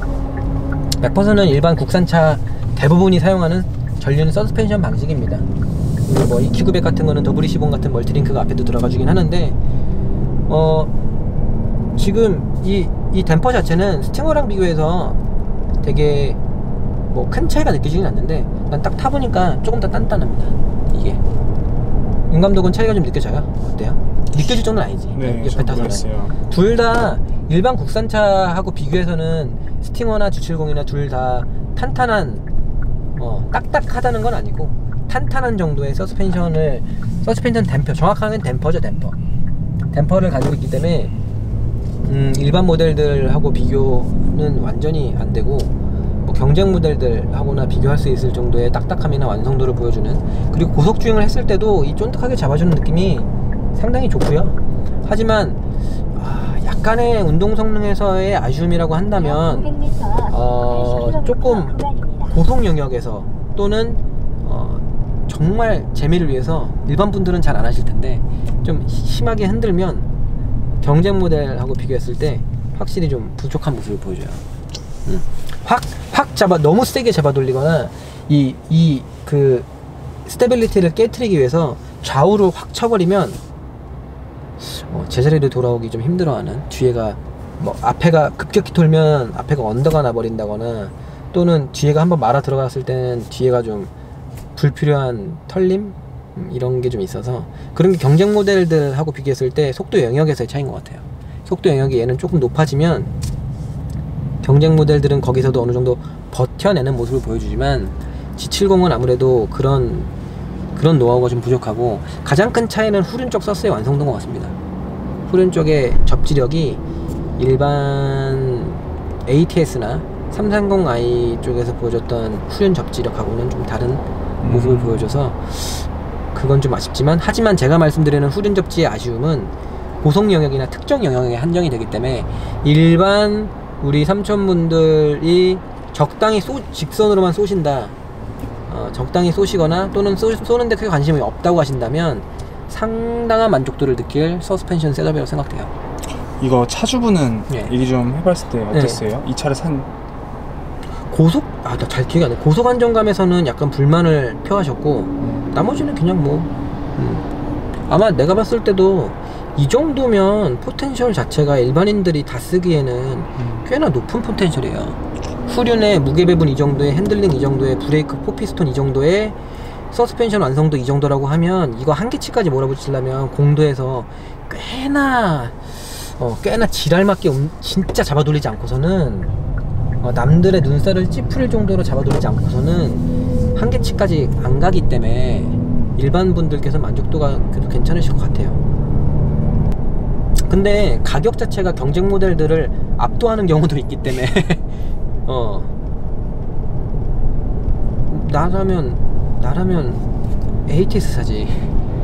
맥퍼슨은 일반 국산차 대부분이 사용하는 전륜 서스펜션 방식입니다. 뭐 이 Q900 같은 거는 WC10 같은 멀티링크가 앞에도 들어가 주긴 하는데 지금 이 댐퍼 자체는 스팅어랑 비교해서 되게 뭐 큰 차이가 느껴지긴 않는데 난 딱 타보니까 조금 더 단단합니다. 이게 윤 감독은 차이가 좀 느껴져요? 어때요? 느껴질 정도는 아니지. 네, 옆에 타서는 둘 다 일반 국산차하고 비교해서는 스팅어나 G70이나 둘 다 탄탄한 딱딱하다는 건 아니고 탄탄한 정도의 서스펜션 댐퍼, 정확하게 댐퍼죠. 댐퍼를 가지고 있기 때문에 일반 모델들하고 비교는 완전히 안 되고 뭐 경쟁 모델들하고나 비교할 수 있을 정도의 딱딱함이나 완성도를 보여주는, 그리고 고속주행을 했을 때도 이 쫀득하게 잡아주는 느낌이 상당히 좋고요. 하지만 약간의 운동 성능에서의 아쉬움이라고 한다면 조금 고속 영역에서 또는 정말 재미를 위해서 일반 분들은 잘 안 하실 텐데 좀 심하게 흔들면 경쟁 모델하고 비교했을 때 확실히 좀 부족한 모습을 보여줘요. 확 잡아 너무 세게 잡아 돌리거나 그 스테빌리티를 깨트리기 위해서 좌우를 확 쳐버리면 제자리로 돌아오기 좀 힘들어하는, 뒤에가 뭐 앞에가 급격히 돌면 앞에가 언더가 나버린다거나, 또는 뒤에가 한번 말아 들어갔을 때는 뒤에가 좀 불필요한 털림 이런 게 좀 있어서, 그런 게 경쟁 모델들하고 비교했을 때 속도 영역에서의 차이인 것 같아요. 속도 영역이 얘는 조금 높아지면 경쟁 모델들은 거기서도 어느 정도 버텨내는 모습을 보여주지만 G70은 아무래도 그런 노하우가 좀 부족하고, 가장 큰 차이는 후륜 쪽 서스의 완성도인 것 같습니다. 후륜 쪽의 접지력이 일반 ATS나 330i 쪽에서 보여줬던 후륜 접지력하고는 좀 다른 모습을 보여줘서 그건 좀 아쉽지만, 하지만 제가 말씀드리는 후륜 접지의 아쉬움은 고속 영역이나 특정 영역에 한정이 되기 때문에 일반 우리 삼촌분들이 적당히 직선으로만 쏘신다, 적당히 쏘시거나 또는 쏘는데 크게 관심이 없다고 하신다면 상당한 만족도를 느낄 서스펜션 셋업이라고 생각돼요. 이거 차주분은 네. 얘기 좀 해봤을 때 어땠어요? 이 차를 산 나 잘 기억이 안 나. 고속 안정감에서는 약간 불만을 표하셨고, 나머지는 그냥 뭐 아마 내가 봤을 때도 이 정도면 포텐셜 자체가 일반인들이 다 쓰기에는 꽤나 높은 포텐셜이에요. 후륜의 무게 배분 이 정도에, 핸들링 이 정도에, 브레이크 포피스톤 이 정도에, 서스펜션 완성도 이 정도라고 하면 이거 한계치까지 몰아붙이려면 공도에서 꽤나 지랄맞게 진짜 잡아돌리지 않고서는, 남들의 눈살을 찌푸릴 정도로 잡아돌리지 않고서는 한계치까지 안 가기 때문에 일반 분들께서 만족도가 그래도 괜찮으실 것 같아요. 근데 가격 자체가 경쟁 모델들을 압도하는 경우도 있기 때문에 나라면 ATS 사지.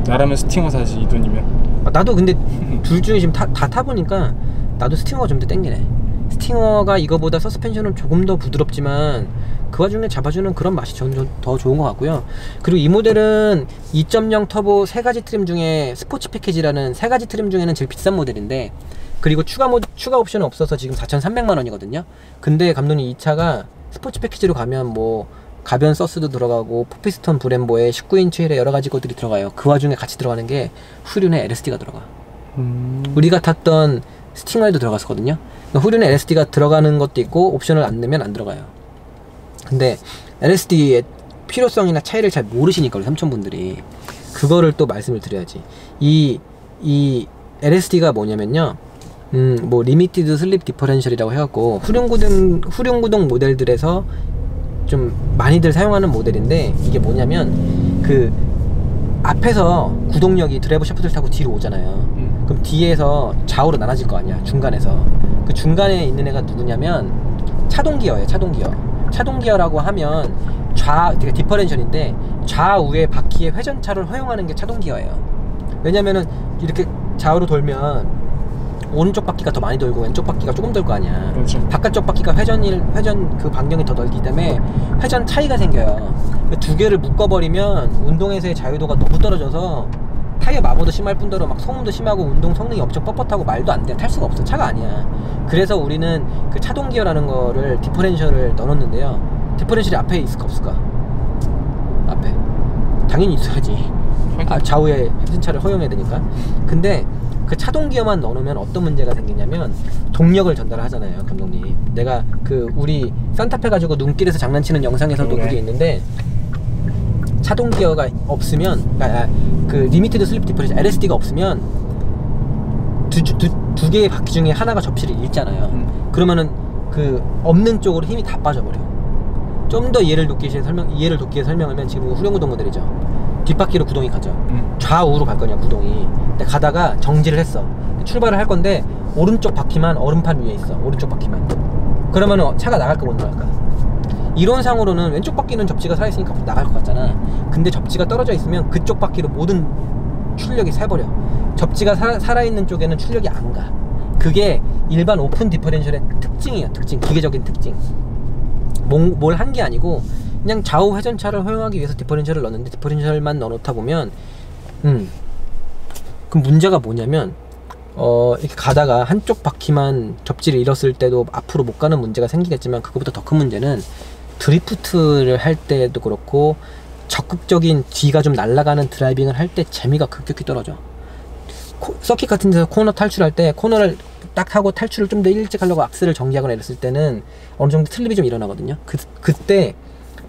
나라면 스팅어 사지, 이 돈이면. 나도 근데 둘 중에 지금 다 타보니까 나도 스팅어가 좀 더 땡기네. 스팅어가 이거보다 서스펜션은 조금 더 부드럽지만 그 와중에 잡아주는 그런 맛이 저는 더 좋은 것 같고요. 그리고 이 모델은 2.0 터보 3가지 트림 중에 스포츠 패키지라는 3가지 트림 중에는 제일 비싼 모델인데, 그리고 추가 옵션은 없어서 지금 4,300만 원이거든요. 근데 감독님 이 차가 스포츠 패키지로 가면 뭐 가변 서스도 들어가고 포피스톤 브렘보에 19인치 휠에 여러가지 것들이 들어가요. 그 와중에 같이 들어가는 게 후륜의 LSD가 들어가. 우리가 탔던 스팅어에도 들어갔었거든요. 후륜의 LSD가 들어가는 것도 있고 옵션을 안 넣으면 안 들어가요. 근데 LSD의 필요성이나 차이를 잘 모르시니까 우리 삼촌분들이 그거를 또 말씀을 드려야지. 이 LSD가 뭐냐면요, 뭐 리미티드 슬립 디퍼렌셜이라고 해갖고 후륜 구동 모델들에서 좀 많이들 사용하는 모델인데, 이게 뭐냐면 그 앞에서 구동력이 드라이브 샤프트를 타고 뒤로 오잖아요. 그럼 뒤에서 좌우로 나눠질 거 아니야, 중간에서. 그 중간에 있는 애가 누구냐면 차동 기어예요. 차동 기어라고 하면 되게 디퍼렌셜인데 좌우의 바퀴의 회전차를 허용하는 게 차동 기어예요. 왜냐면은 이렇게 좌우로 돌면 오른쪽 바퀴가 더 많이 돌고 왼쪽 바퀴가 조금 돌 거 아니야. 그렇죠. 바깥쪽 바퀴가 회전 그 반경이 더 넓기 때문에 회전 차이가 생겨요. 두 개를 묶어버리면 운동에서의 자유도가 너무 떨어져서 타이어 마모도 심할 뿐더러 막 소음도 심하고 운동 성능이 엄청 뻣뻣하고 말도 안 돼. 탈 수가 없어. 차가 아니야. 그래서 우리는 그 차동 기어라는 거를 디퍼렌셜을 넣어놓는데요. 디퍼렌셜이 앞에 있을까 없을까? 앞에 당연히 있어야지. 좌우에 회전차를 허용해야 되니까. 근데 그 차동 기어만 넣어놓으면 어떤 문제가 생기냐면 동력을 전달하잖아요, 감독님. 내가 그 우리 산타페 가지고 눈길에서 장난치는 영상에서도 그게 있는데, 차동 기어가 없으면, 그 리미티드 슬립 디퍼렌셜 LSD가 없으면 두 개의 바퀴 중에 하나가 접시를 잃잖아요. 그러면은 그 없는 쪽으로 힘이 다 빠져버려. 좀 더 이해를 돕기 위해 설명하면, 지금 후륜구동 모델이죠. 뒷바퀴로 구동이 가죠. 좌우로 갈 거냐, 구동이. 근데 가다가 정지를 했어. 출발을 할 건데 오른쪽 바퀴만 얼음판 위에 있어. 오른쪽 바퀴만. 그러면은 차가 나갈까 못 나갈까? 이론상으로는 왼쪽 바퀴는 접지가 살아있으니까 나갈 것 같잖아. 근데 접지가 떨어져 있으면 그쪽 바퀴로 모든 출력이 새버려. 접지가 살아있는 쪽에는 출력이 안 가. 그게 일반 오픈 디퍼렌셜의 특징이에요. 기계적인 특징. 뭘 한 게 아니고 그냥 좌우 회전차를 허용하기 위해서 디퍼렌셜을 넣었는데, 디퍼렌셜만 넣어놓다 보면 그 문제가 뭐냐면 이렇게 가다가 한쪽 바퀴만 접지를 잃었을 때도 앞으로 못 가는 문제가 생기겠지만, 그거보다 더 큰 문제는 드리프트를 할 때도 그렇고 적극적인 뒤가 좀 날아가는 드라이빙을 할 때 재미가 급격히 떨어져. 서킷 같은 데서 코너 탈출할 때 코너를 딱 하고 탈출을 좀 더 일찍 하려고 악셀을 정지하거나 이랬을 때는 어느 정도 슬립이 좀 일어나거든요. 그때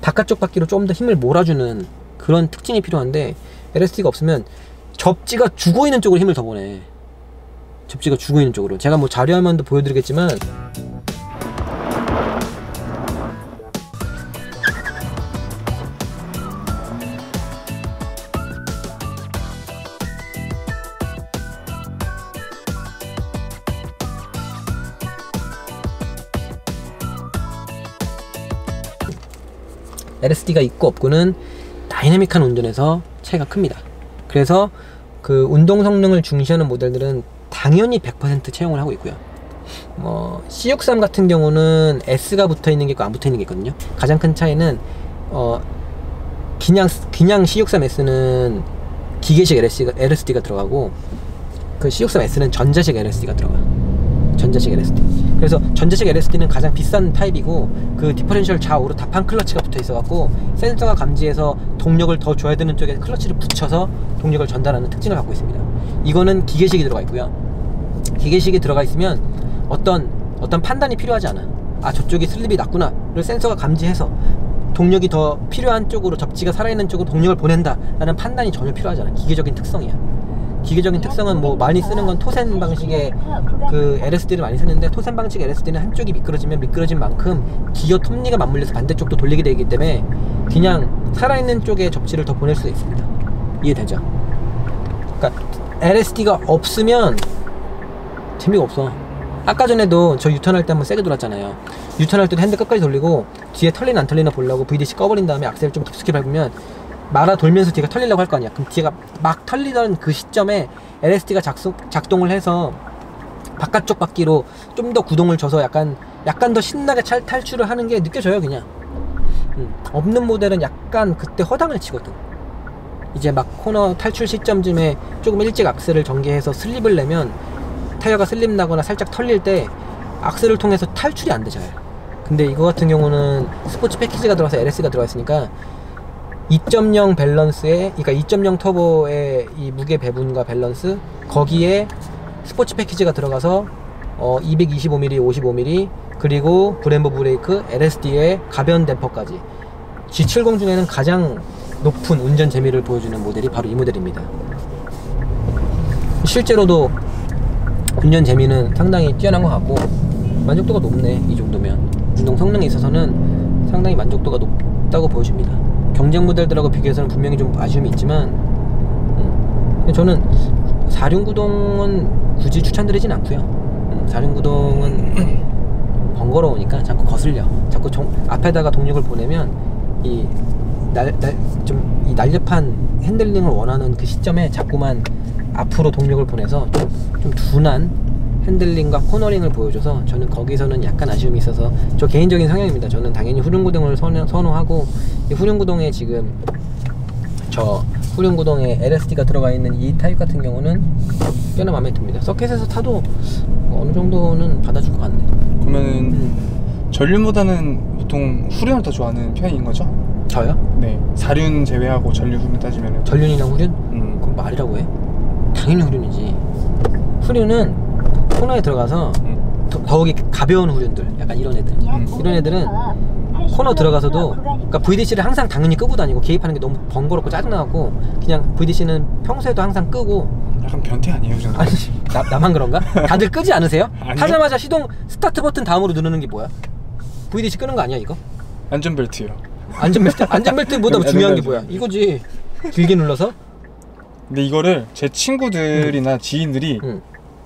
바깥쪽 바퀴로 좀 더 힘을 몰아주는 그런 특징이 필요한데 LSD가 없으면 접지가 죽어있는 쪽으로 힘을 더 보내. 접지가 죽어있는 쪽으로. 제가 뭐 자료화면도 보여드리겠지만 LSD가 있고 없고는 다이내믹한 운전에서 차이가 큽니다. 그래서 그 운동 성능을 중시하는 모델들은 당연히 100% 채용을 하고 있고요. 뭐 C63 같은 경우는 S가 붙어있는 게 있고 안 붙어있는 게 있거든요. 가장 큰 차이는 그냥 C63S는 기계식 LSD가 들어가고 그 C63S는 전자식 LSD가 들어가. 전자식 LSD. 그래서 전자식 LSD는 가장 비싼 타입이고 그 디퍼렌셜 좌우로 다판 클러치가 붙어 있어 갖고 센서가 감지해서 동력을 더 줘야 되는 쪽에 클러치를 붙여서 동력을 전달하는 특징을 갖고 있습니다. 이거는 기계식이 들어가 있고요. 기계식이 들어가 있으면 어떤 판단이 필요하지 않아. 아, 저쪽이 슬립이 낮구나를 센서가 감지해서 동력이 더 필요한 쪽으로, 접지가 살아있는 쪽으로 동력을 보낸다 라는 판단이 전혀 필요하지 않아. 기계적인 특성이야. 기계적인 특성은 뭐 많이 쓰는 건 토센 방식의 그 LSD를 많이 쓰는데, 토센 방식 LSD는 한쪽이 미끄러지면 미끄러진 만큼 기어 톱니가 맞물려서 반대쪽도 돌리게 되기 때문에 그냥 살아있는 쪽에 접지를 더 보낼 수 있습니다. 이해되죠? 그러니까 LSD가 없으면 재미가 없어. 아까 전에도 저 유턴할 때 한번 세게 돌았잖아요. 유턴할 때도 핸들 끝까지 돌리고 뒤에 털리나 안 털리나 보려고 VDC 꺼버린 다음에 악셀을 좀 깊숙이 밟으면 말아 돌면서 뒤가 털리려고 할 거 아니야. 그럼 뒤가 막 털리던 그 시점에 LSD가 작동을 해서 바깥쪽 바퀴로 좀 더 구동을 줘서 약간 더 신나게 탈출을 하는 게 느껴져요. 그냥 없는 모델은 약간 그때 허당을 치거든. 이제 막 코너 탈출 시점쯤에 조금 일찍 악셀을 전개해서 슬립을 내면 타이어가 슬립 나거나 살짝 털릴 때 악셀을 통해서 탈출이 안 돼, 잘. 근데 이거 같은 경우는 스포츠 패키지가 들어가서 LS가 들어가 있으니까 2.0 밸런스에, 그러니까 2.0 터보의 이 무게 배분과 밸런스, 거기에 스포츠 패키지가 들어가서 225mm, 55mm, 그리고 브렘보 브레이크, LSD의 가변 댐퍼까지 G70 중에는 가장 높은 운전 재미를 보여주는 모델이 바로 이 모델입니다. 실제로도 운전 재미는 상당히 뛰어난 것 같고 만족도가 높네. 이 정도면 운동 성능에 있어서는 상당히 만족도가 높다고 보여집니다. 경쟁 모델들하고 비교해서는 분명히 좀 아쉬움이 있지만 저는 4륜구동은 굳이 추천드리진 않고요. 4륜구동은 번거로우니까 자꾸 거슬려. 자꾸 앞에다가 동력을 보내면 이 날렵한 핸들링을 원하는 그 시점에 자꾸만 앞으로 동력을 보내서 좀 둔한 핸들링과 코너링을 보여줘서 저는 거기서는 약간 아쉬움이 있어서, 저 개인적인 성향입니다. 저는 당연히 후륜구동을 선호하고, 이 후륜구동에 지금 저 후륜구동에 LSD가 들어가 있는 이 타입 같은 경우는 꽤나 마음에 듭니다. 서킷에서 타도 어느 정도는 받아줄 것 같네. 그러면은 전륜보다는 보통 후륜을 더 좋아하는 편인 거죠? 저요? 네. 4륜 제외하고 전륜 후륜 따지면은 전륜이랑 후륜? 그럼 말이라고 해? 당연히 후륜이지. 후륜은 코너에 들어가서 더욱이 가벼운 후륜들, 약간 이런 애들, 이런 애들은 코너 들어가서도, 그러니까 VDC를 항상 당연히 끄고 다니고 개입하는 게 너무 번거롭고 짜증나고, 그냥 VDC는 평소에도 항상 끄고. 약간 변태 아니에요, 저는? 아니, 나만 그런가? 다들 끄지 않으세요? 아니요? 타자마자 시동 스타트 버튼 다음으로 누르는 게 뭐야? VDC 끄는 거 아니야 이거? 안전벨트요. 안전벨트보다 중요한 게 뭐야? 이거지. 길게 눌러서. 근데 이거를 제 친구들이나 지인들이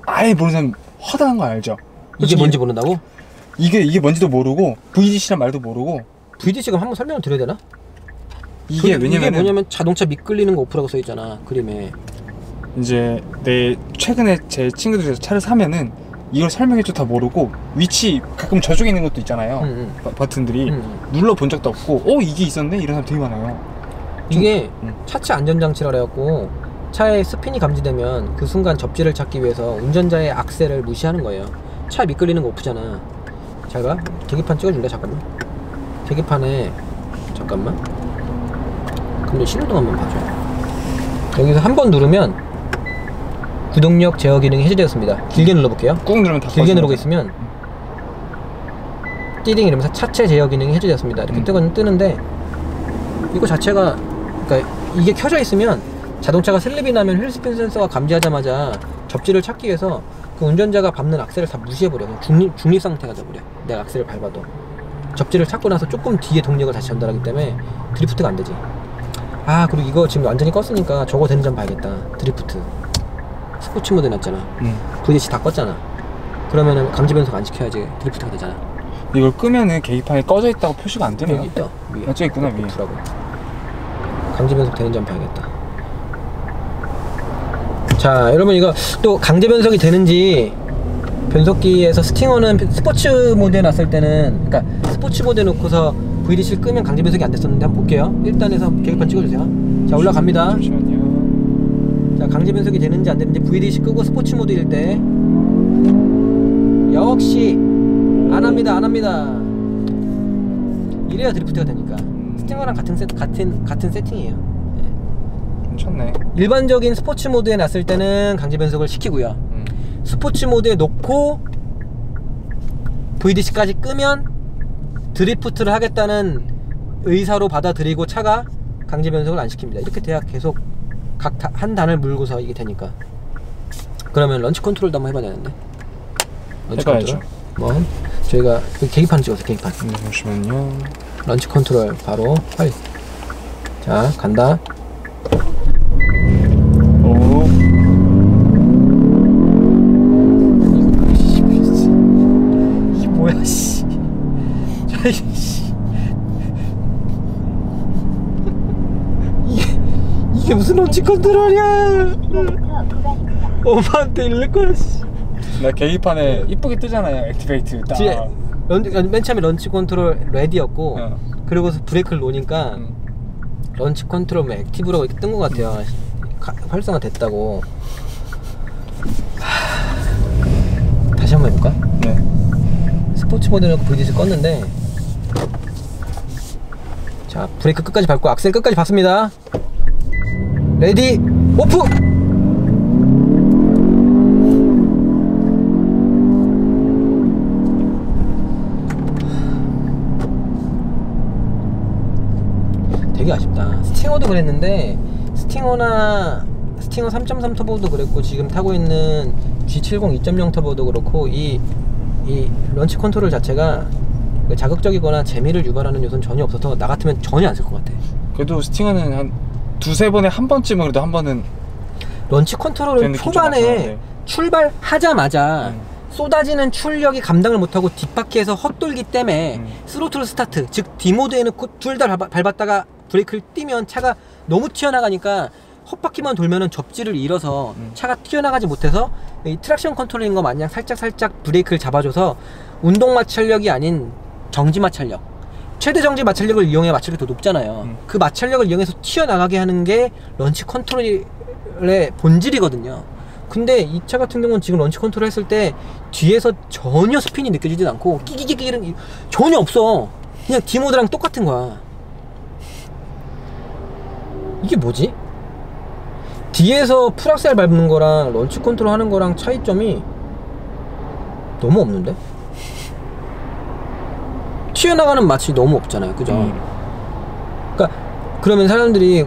아예 모르는 사람 허다한 거 알죠? 이게 뭔지 모른다고? 이게 뭔지도 모르고 VDC란 말도 모르고. VDC 그럼 한번 설명을 드려야 되나? 이게 이게 뭐냐면 자동차 미끌리는 거 오프라고 써있잖아, 그림에. 이제 최근에 제 친구들이 차를 사면은 이걸 설명해줘 다 모르고, 위치 가끔 저쪽에 있는 것도 있잖아요. 버튼들이 눌러본 적도 없고 이게 있었네? 이런 사람 되게 많아요. 이게 차체 안전장치라 그래갖고 차에 스핀이 감지되면 그 순간 접지를 찾기 위해서 운전자의 악셀을 무시하는 거예요. 차 미끌리는 거 오프잖아. 잘 봐. 계기판 찍어줄래? 잠깐만. 계기판에 잠깐만. 근데 신호등 한번 봐줘. 여기서 한 번 누르면 구동력 제어 기능이 해제되었습니다. 길게 눌러볼게요. 꾹 누르면 다 길게 누르고 있으면 띠링 이러면서 차체 제어 기능이 해제되었습니다. 이렇게 뜨는데 이거 자체가 그러니까 이게 켜져 있으면 자동차가 슬립이 나면 휠스핀 센서가 감지하자마자 접지를 찾기 위해서 그 운전자가 밟는 악셀을 다 무시해버려. 중립 상태가 돼버려. 내가 악셀을 밟아도 접지를 찾고 나서 조금 뒤에 동력을 다시 전달하기 때문에 드리프트가 안 되지. 아, 그리고 이거 지금 완전히 껐으니까 저거 되는지 한번 봐야겠다. 드리프트 스포츠 모드 해놨잖아. VDC 다 껐잖아. 그러면은 감지 변속 안 시켜야지 드리프트가 되잖아. 이걸 끄면은 계기판이 꺼져 있다고 표시가 안 되네요. 여기 있다. 위에. 아, 저기 있구나, 위에. 보라고. 강제 변속 되는지 한번 봐야겠다. 자, 여러분 이거 또 강제 변속이 되는지 변속기에서 스팅어는 스포츠 모드에 놨을 때는 그러니까 스포츠 모드에 놓고서 VDC를 끄면 강제 변속이 안 됐었는데 한번 볼게요. 1단에서 계기판 찍어주세요. 자, 올라갑니다. 잠시만요. 자, 강제 변속이 되는지 안 되는지 VDC 끄고 스포츠 모드일 때 역시 안 합니다. 안 합니다. 이래야 드리프트가 되니까. 스팅어랑 같은 세팅이에요. 괜찮네. 일반적인 스포츠 모드에 놨을 때는 강제 변속을 시키고요. 스포츠 모드에 놓고 VDC까지 끄면 드리프트를 하겠다는 의사로 받아들이고 차가 강제 변속을 안 시킵니다. 이렇게 돼야 계속 각 한 단을 물고서 이게 되니까. 그러면 런치 컨트롤도 한번 해봐야 되는데. 런치 해봐야죠. 컨트롤? 뭐 저희가 계기판 찍었어요. 계기판. 잠시만요. 런치 컨트롤 바로 빨리. 자, 간다. 오. 이게 뭐야, 씨. 이게 무슨 런치 컨트롤이야. 엄마한테 잃을 거야, 씨. 나 계기판에 이쁘게 뜨잖아요. 액티베이트 딱. 맨 처음에 런치 컨트롤 레디였고 그리고서 브레이크를 놓으니까 런치 컨트롤 액티브라고 이렇게 뜬 것 같아요. 활성화 됐다고. 다시 한번 해볼까? 네. 스포츠 모드 놓고 VDC 껐는데 자, 브레이크 끝까지 밟고 악셀 끝까지 밟습니다. 레디 오프! 되게 아쉽다. 스팅어도 그랬는데 스팅어 3.3 터보도 그랬고 지금 타고 있는 G70 2.0 터보도 그렇고 이 런치 컨트롤 자체가 자극적이거나 재미를 유발하는 요소는 전혀 없어서 나 같으면 전혀 안 쓸 것 같아. 그래도 스팅어는 한 두세 번에 한 번쯤은 그래도 한 번은 런치 컨트롤은 초반에 출발하자마자 쏟아지는 출력이 감당을 못하고 뒷바퀴에서 헛돌기 때문에 스로틀 스타트, 즉 D모드에 넣고 둘 다 밟았다가 브레이크를 띄면 차가 너무 튀어나가니까 헛바퀴만 돌면은 접지를 잃어서 차가 튀어나가지 못해서 이 트랙션 컨트롤인 거 마냥 살짝 브레이크를 잡아줘서 운동 마찰력이 아닌 정지 마찰력, 최대 정지 마찰력을 이용해 마찰력이 더 높잖아요. 그 마찰력을 이용해서 튀어나가게 하는 게 런치 컨트롤의 본질이거든요. 근데 이 차 같은 경우는 지금 런치 컨트롤 했을 때 뒤에서 전혀 스핀이 느껴지진 않고 끼기기기 이런 전혀 없어. 그냥 D모드랑 똑같은 거야. 이게 뭐지? 뒤에서 풀악셀 밟는 거랑 런치 컨트롤 하는 거랑 차이점이 너무 없는데? 튀어나가는 맛이 너무 없잖아요. 그죠? 그러니까 그러면 사람들이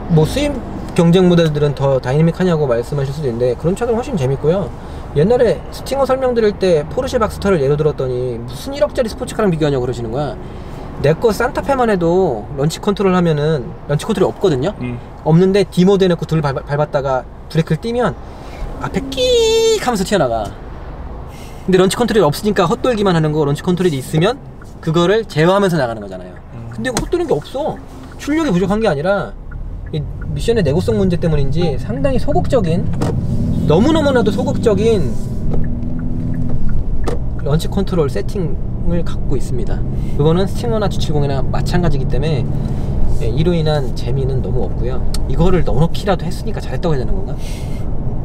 뭐 수입 경쟁 모델들은 더 다이내믹하냐고 말씀하실 수도 있는데 그런 차들은 훨씬 재밌고요. 옛날에 스팅어 설명드릴 때 포르쉐 박스터를 예로 들었더니 무슨 1억짜리 스포츠카랑 비교하냐고 그러시는 거야. 내 거 산타페만 해도 런치 컨트롤 하면은 런치 컨트롤이 없거든요. 없는데 D모드에 넣고 둘 밟았다가 브레이크를 띄면 앞에 끼익 하면서 튀어나가. 근데 런치 컨트롤이 없으니까 헛돌기만 하는 거, 런치 컨트롤이 있으면 그거를 제어하면서 나가는 거잖아요. 근데 이거 헛도는 게 없어. 출력이 부족한 게 아니라 이 미션의 내구성 문제 때문인지 상당히 소극적인, 너무너무나도 소극적인 런치 컨트롤 세팅을 갖고 있습니다. 그거는 스팅어나 G70이나 마찬가지이기 때문에 이로 인한 재미는 너무 없고요. 이거를 넣어놓기라도 했으니까 잘했다고 해야 되는 건가?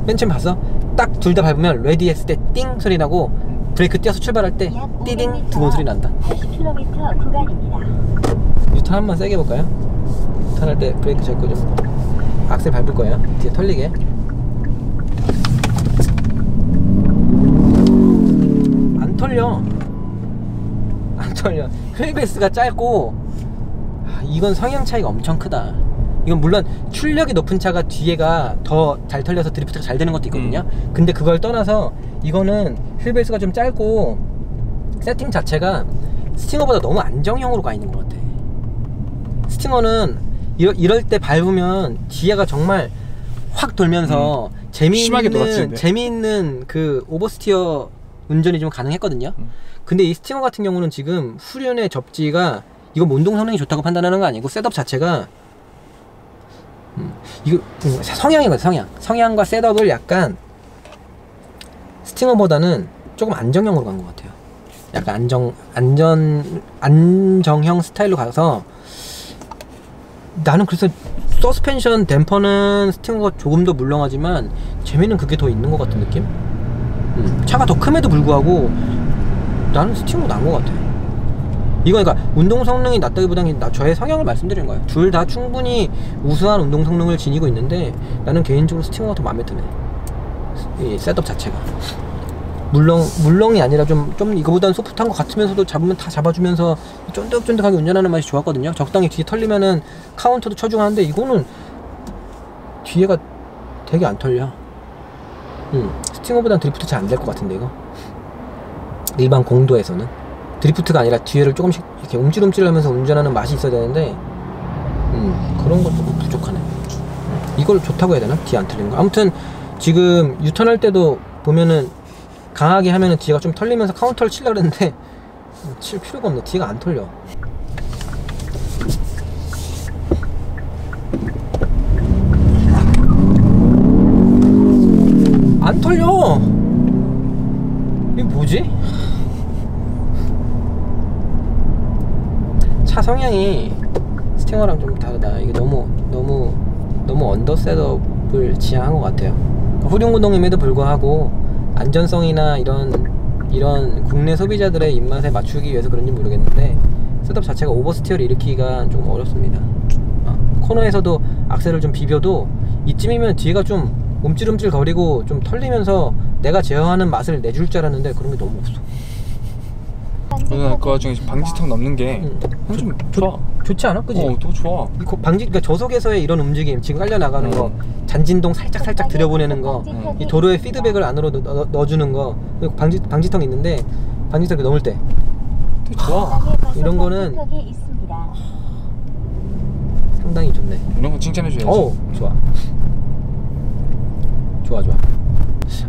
맨 처음 봤어? 딱 둘 다 밟으면 레디 했을 때 띵 소리 나고 브레이크 떼어서 출발할 때 띠딩 두번 소리 난다. 80km 구간입니다. 유턴 한번 세게 해볼까요? 유턴할 때 브레이크 잡고 좀 악셀 밟을 거예요. 뒤에 털리게. 안 털려. 안 털려. 휠베이스가 짧고 이건 성향 차이가 엄청 크다. 이건 물론 출력이 높은 차가 뒤에가 더 잘 털려서 드리프트가 잘 되는 것도 있거든요. 근데 그걸 떠나서 이거는 휠베이스가 좀 짧고 세팅 자체가 스팅어보다 너무 안정형으로 가 있는 것 같아. 스팅어는 이럴 때 밟으면 뒤에가 정말 확 돌면서 재미있는 그 오버스티어 운전이 좀 가능했거든요. 근데 이 스팅어 같은 경우는 지금 후륜의 접지가 이거 운동 성능이 좋다고 판단하는 거 아니고 셋업 자체가 이거 성향이거든. 성향과 셋업을 약간 스팅어보다는 조금 안정형으로 간 것 같아요. 약간 안정형 스타일로 가서 나는 그래서 서스펜션 댐퍼는 스팅어가 조금 더 물렁하지만 재미는 그게 더 있는 것 같은 느낌? 차가 더 큼에도 불구하고 나는 스팅어가 나은 것 같아. 이거 그러니까 운동 성능이 낮다기보다는 저의 성향을 말씀드리는 거예요. 둘 다 충분히 우수한 운동 성능을 지니고 있는데 나는 개인적으로 스팅어가 더 마음에 드네. 이 셋업 자체가 물렁이 아니라 좀 이거보다는 소프트한 것 같으면서도 잡으면 다 잡아주면서 쫀득쫀득하게 운전하는 맛이 좋았거든요. 적당히 뒤에 털리면은 카운터도 쳐주고 하는데 이거는 뒤에가 되게 안 털려. 스팅어보다는 드리프트 잘 안 될 것 같은데 이거 일반 공도에서는 드리프트가 아니라 뒤에를 조금씩 이렇게 움찔움찔하면서 운전하는 맛이 있어야 되는데 그런 것 조금 부족하네. 이걸 좋다고 해야 되나? 뒤에 안 털리는 거. 아무튼 지금 유턴할 때도 보면은 강하게 하면은 뒤가 좀 털리면서 카운터를 치려고 그랬는데 칠 필요가 없네. 뒤가 안 털려. 안 털려. 이게 뭐지? 차 성향이 스팅어랑 좀 다르다. 이게 너무 언더 셋업을 지향한 것 같아요. 후륜구동임에도 불구하고 안전성이나 이런 국내 소비자들의 입맛에 맞추기 위해서 그런지 모르겠는데 셋업 자체가 오버스티어를 일으키기가 조금 어렵습니다. 코너에서도 악셀을 좀 비벼도 이쯤이면 뒤가 좀 움찔움찔 거리고 좀 털리면서 내가 제어하는 맛을 내줄 줄 알았는데 그런 게 너무 없어. 저는 그 와중에 방지턱 넘는 게 좀 좋아. 좋지 않아? 그지? 더 좋아. 그러니까 저속에서의 이런 움직임, 지금 깔려 나가는 거, 잔진동 살짝 들여보내는 거, 이 도로의 피드백을 안으로 넣어주는 거, 그리고 방지턱 있는데 방지턱이 넘을 때 되게 좋아. 이런 거는 상당히 좋네. 이런 거 칭찬해줘야지. 좋아.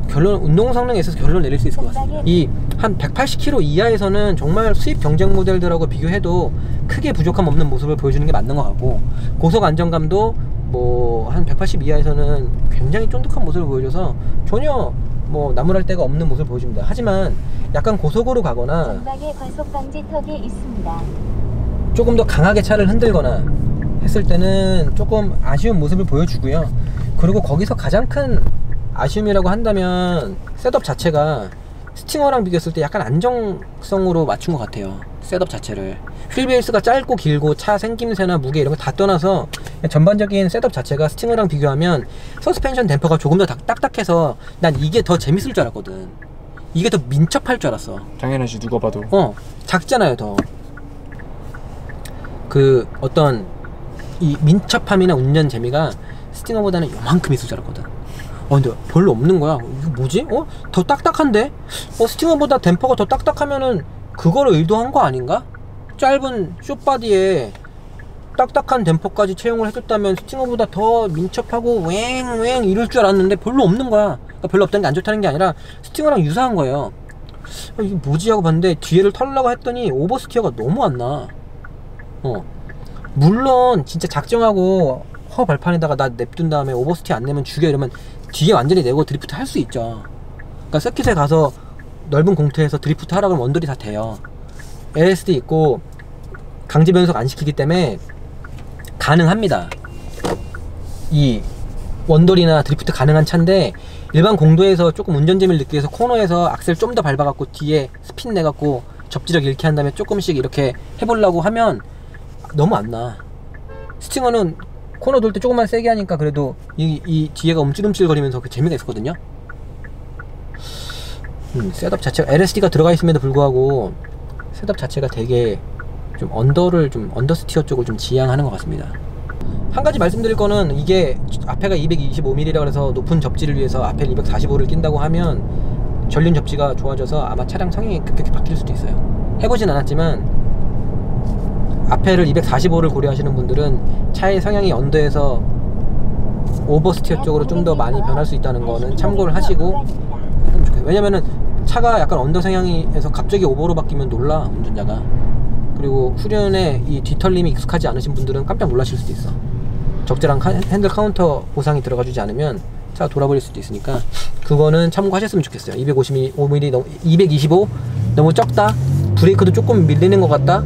결론, 운동 성능에 있어서 결론 내릴 수 있을 것 같습니다. 이 한 180km 이하에서는 정말 수입 경쟁 모델들하고 비교해도 크게 부족함 없는 모습을 보여주는 게 맞는 것 같고, 고속 안정감도 뭐 한 180 이하에서는 굉장히 쫀득한 모습을 보여줘서 전혀 뭐 나무랄 데가 없는 모습을 보여줍니다. 하지만 약간 고속으로 가거나 과속 방지턱이 있습니다. 조금 더 강하게 차를 흔들거나 했을 때는 조금 아쉬운 모습을 보여주고요. 그리고 거기서 가장 큰 아쉬움이라고 한다면 셋업 자체가 스팅어랑 비교했을 때 약간 안정성으로 맞춘 것 같아요. 셋업 자체를 휠베이스가 짧고 길고 차 생김새나 무게 이런 거 다 떠나서 전반적인 셋업 자체가 스팅어랑 비교하면 서스펜션 댐퍼가 조금 더 딱딱해서 난 이게 더 재밌을 줄 알았거든. 이게 더 민첩할 줄 알았어. 당연하지, 누가 봐도. 작잖아요. 더 그 어떤 이 민첩함이나 운전 재미가 스팅어보다는 요만큼 있을 줄 알았거든. 근데 별로 없는 거야. 이거 뭐지? 더 딱딱한데? 스팅어보다 댐퍼가 더 딱딱하면은 그거를 의도한 거 아닌가? 짧은 숏바디에 딱딱한 댐퍼까지 채용을 해줬다면 스팅어보다 더 민첩하고 웽웽 이럴 줄 알았는데 별로 없는 거야. 그러니까 별로 없다는 게 안 좋다는 게 아니라 스팅어랑 유사한 거예요. 이게 뭐지 하고 봤는데 뒤에를 털려고 했더니 오버스티어가 너무 안 나. 물론 진짜 작정하고 허 발판에다가 나 냅둔 다음에 오버스티어 안 내면 죽여 이러면 뒤에 완전히 내고 드리프트 할 수 있죠. 그러니까 서킷에 가서 넓은 공터에서 드리프트 하라 그러면 원돌이 다 돼요. LSD 있고 강제 변속 안 시키기 때문에 가능합니다. 이 원돌이나 드리프트 가능한 차인데 일반 공도에서 조금 운전 재미를 느끼기 위해서 코너에서 악셀 좀 더 밟아갖고 뒤에 스핀 내갖고 접지력 잃게 한 다음에 조금씩 이렇게 해보려고 하면 너무 안 나. 스팅어는 코너 돌 때 조금만 세게 하니까 그래도 이 뒤에가 움찔움찔 거리면서 그 재미가 있었거든요. 셋업 자체가 LSD가 들어가 있음에도 불구하고 셋업 자체가 되게 좀 언더스티어 쪽을 좀 지향하는 것 같습니다. 한 가지 말씀드릴 거는 이게 앞에가 225mm라 그래서 높은 접지를 위해서 앞에 245를 낀다고 하면 전륜 접지가 좋아져서 아마 차량 성향이 급격히 바뀔 수도 있어요. 해보진 않았지만 앞에를 245를 고려하시는 분들은 차의 성향이 언더에서 오버스티어 쪽으로 좀 더 많이 변할 수 있다는 거는 참고를 하시고, 왜냐면은 차가 약간 언더 성향이에서 갑자기 오버로 바뀌면 놀라 운전자가. 그리고 후륜에 이 뒤털림이 익숙하지 않으신 분들은 깜짝 놀라실 수도 있어. 적절한 핸들 카운터 보상이 들어가 주지 않으면 차가 돌아버릴 수도 있으니까 그거는 참고하셨으면 좋겠어요. 255mm 225 너무 적다, 브레이크도 조금 밀리는 것 같다.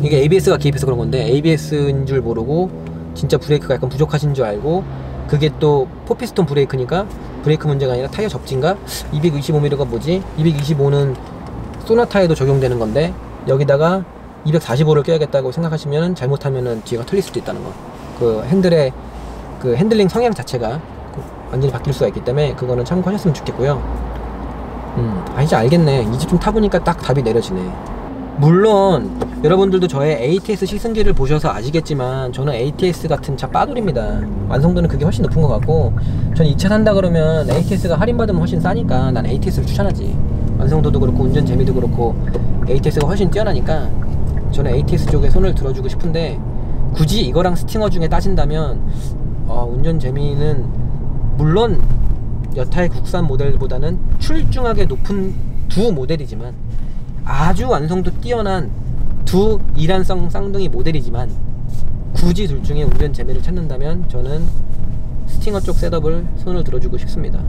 이게 ABS가 개입해서 그런 건데 ABS인 줄 모르고 진짜 브레이크가 약간 부족하신 줄 알고, 그게 또 포피스톤 브레이크니까 브레이크 문제가 아니라 타이어 접지인가? 225mm가 뭐지? 225는 소나타에도 적용되는 건데 여기다가 245를 껴야겠다고 생각하시면 잘못하면은 뒤가 틀릴 수도 있다는 거. 그 핸들의 그 핸들링 성향 자체가 완전히 바뀔 수가 있기 때문에 그거는 참고하셨으면 좋겠고요. 이제 알겠네. 이제 좀 타보니까 딱 답이 내려지네. 물론 여러분들도 저의 ATS 시승기를 보셔서 아시겠지만 저는 ATS 같은 차 빠돌입니다. 완성도는 그게 훨씬 높은 것 같고, 전 이 차 산다 그러면 ATS가 할인받으면 훨씬 싸니까 난 ATS를 추천하지. 완성도도 그렇고 운전 재미도 그렇고 ATS가 훨씬 뛰어나니까 저는 ATS 쪽에 손을 들어주고 싶은데, 굳이 이거랑 스팅어 중에 따진다면 운전 재미는 물론 여타의 국산 모델보다는 출중하게 높은 두 모델이지만, 아주 완성도 뛰어난 두 이란성 쌍둥이 모델이지만, 굳이 둘 중에 운전 재미를 찾는다면 저는 스팅어 쪽 셋업을 손을 들어주고 싶습니다.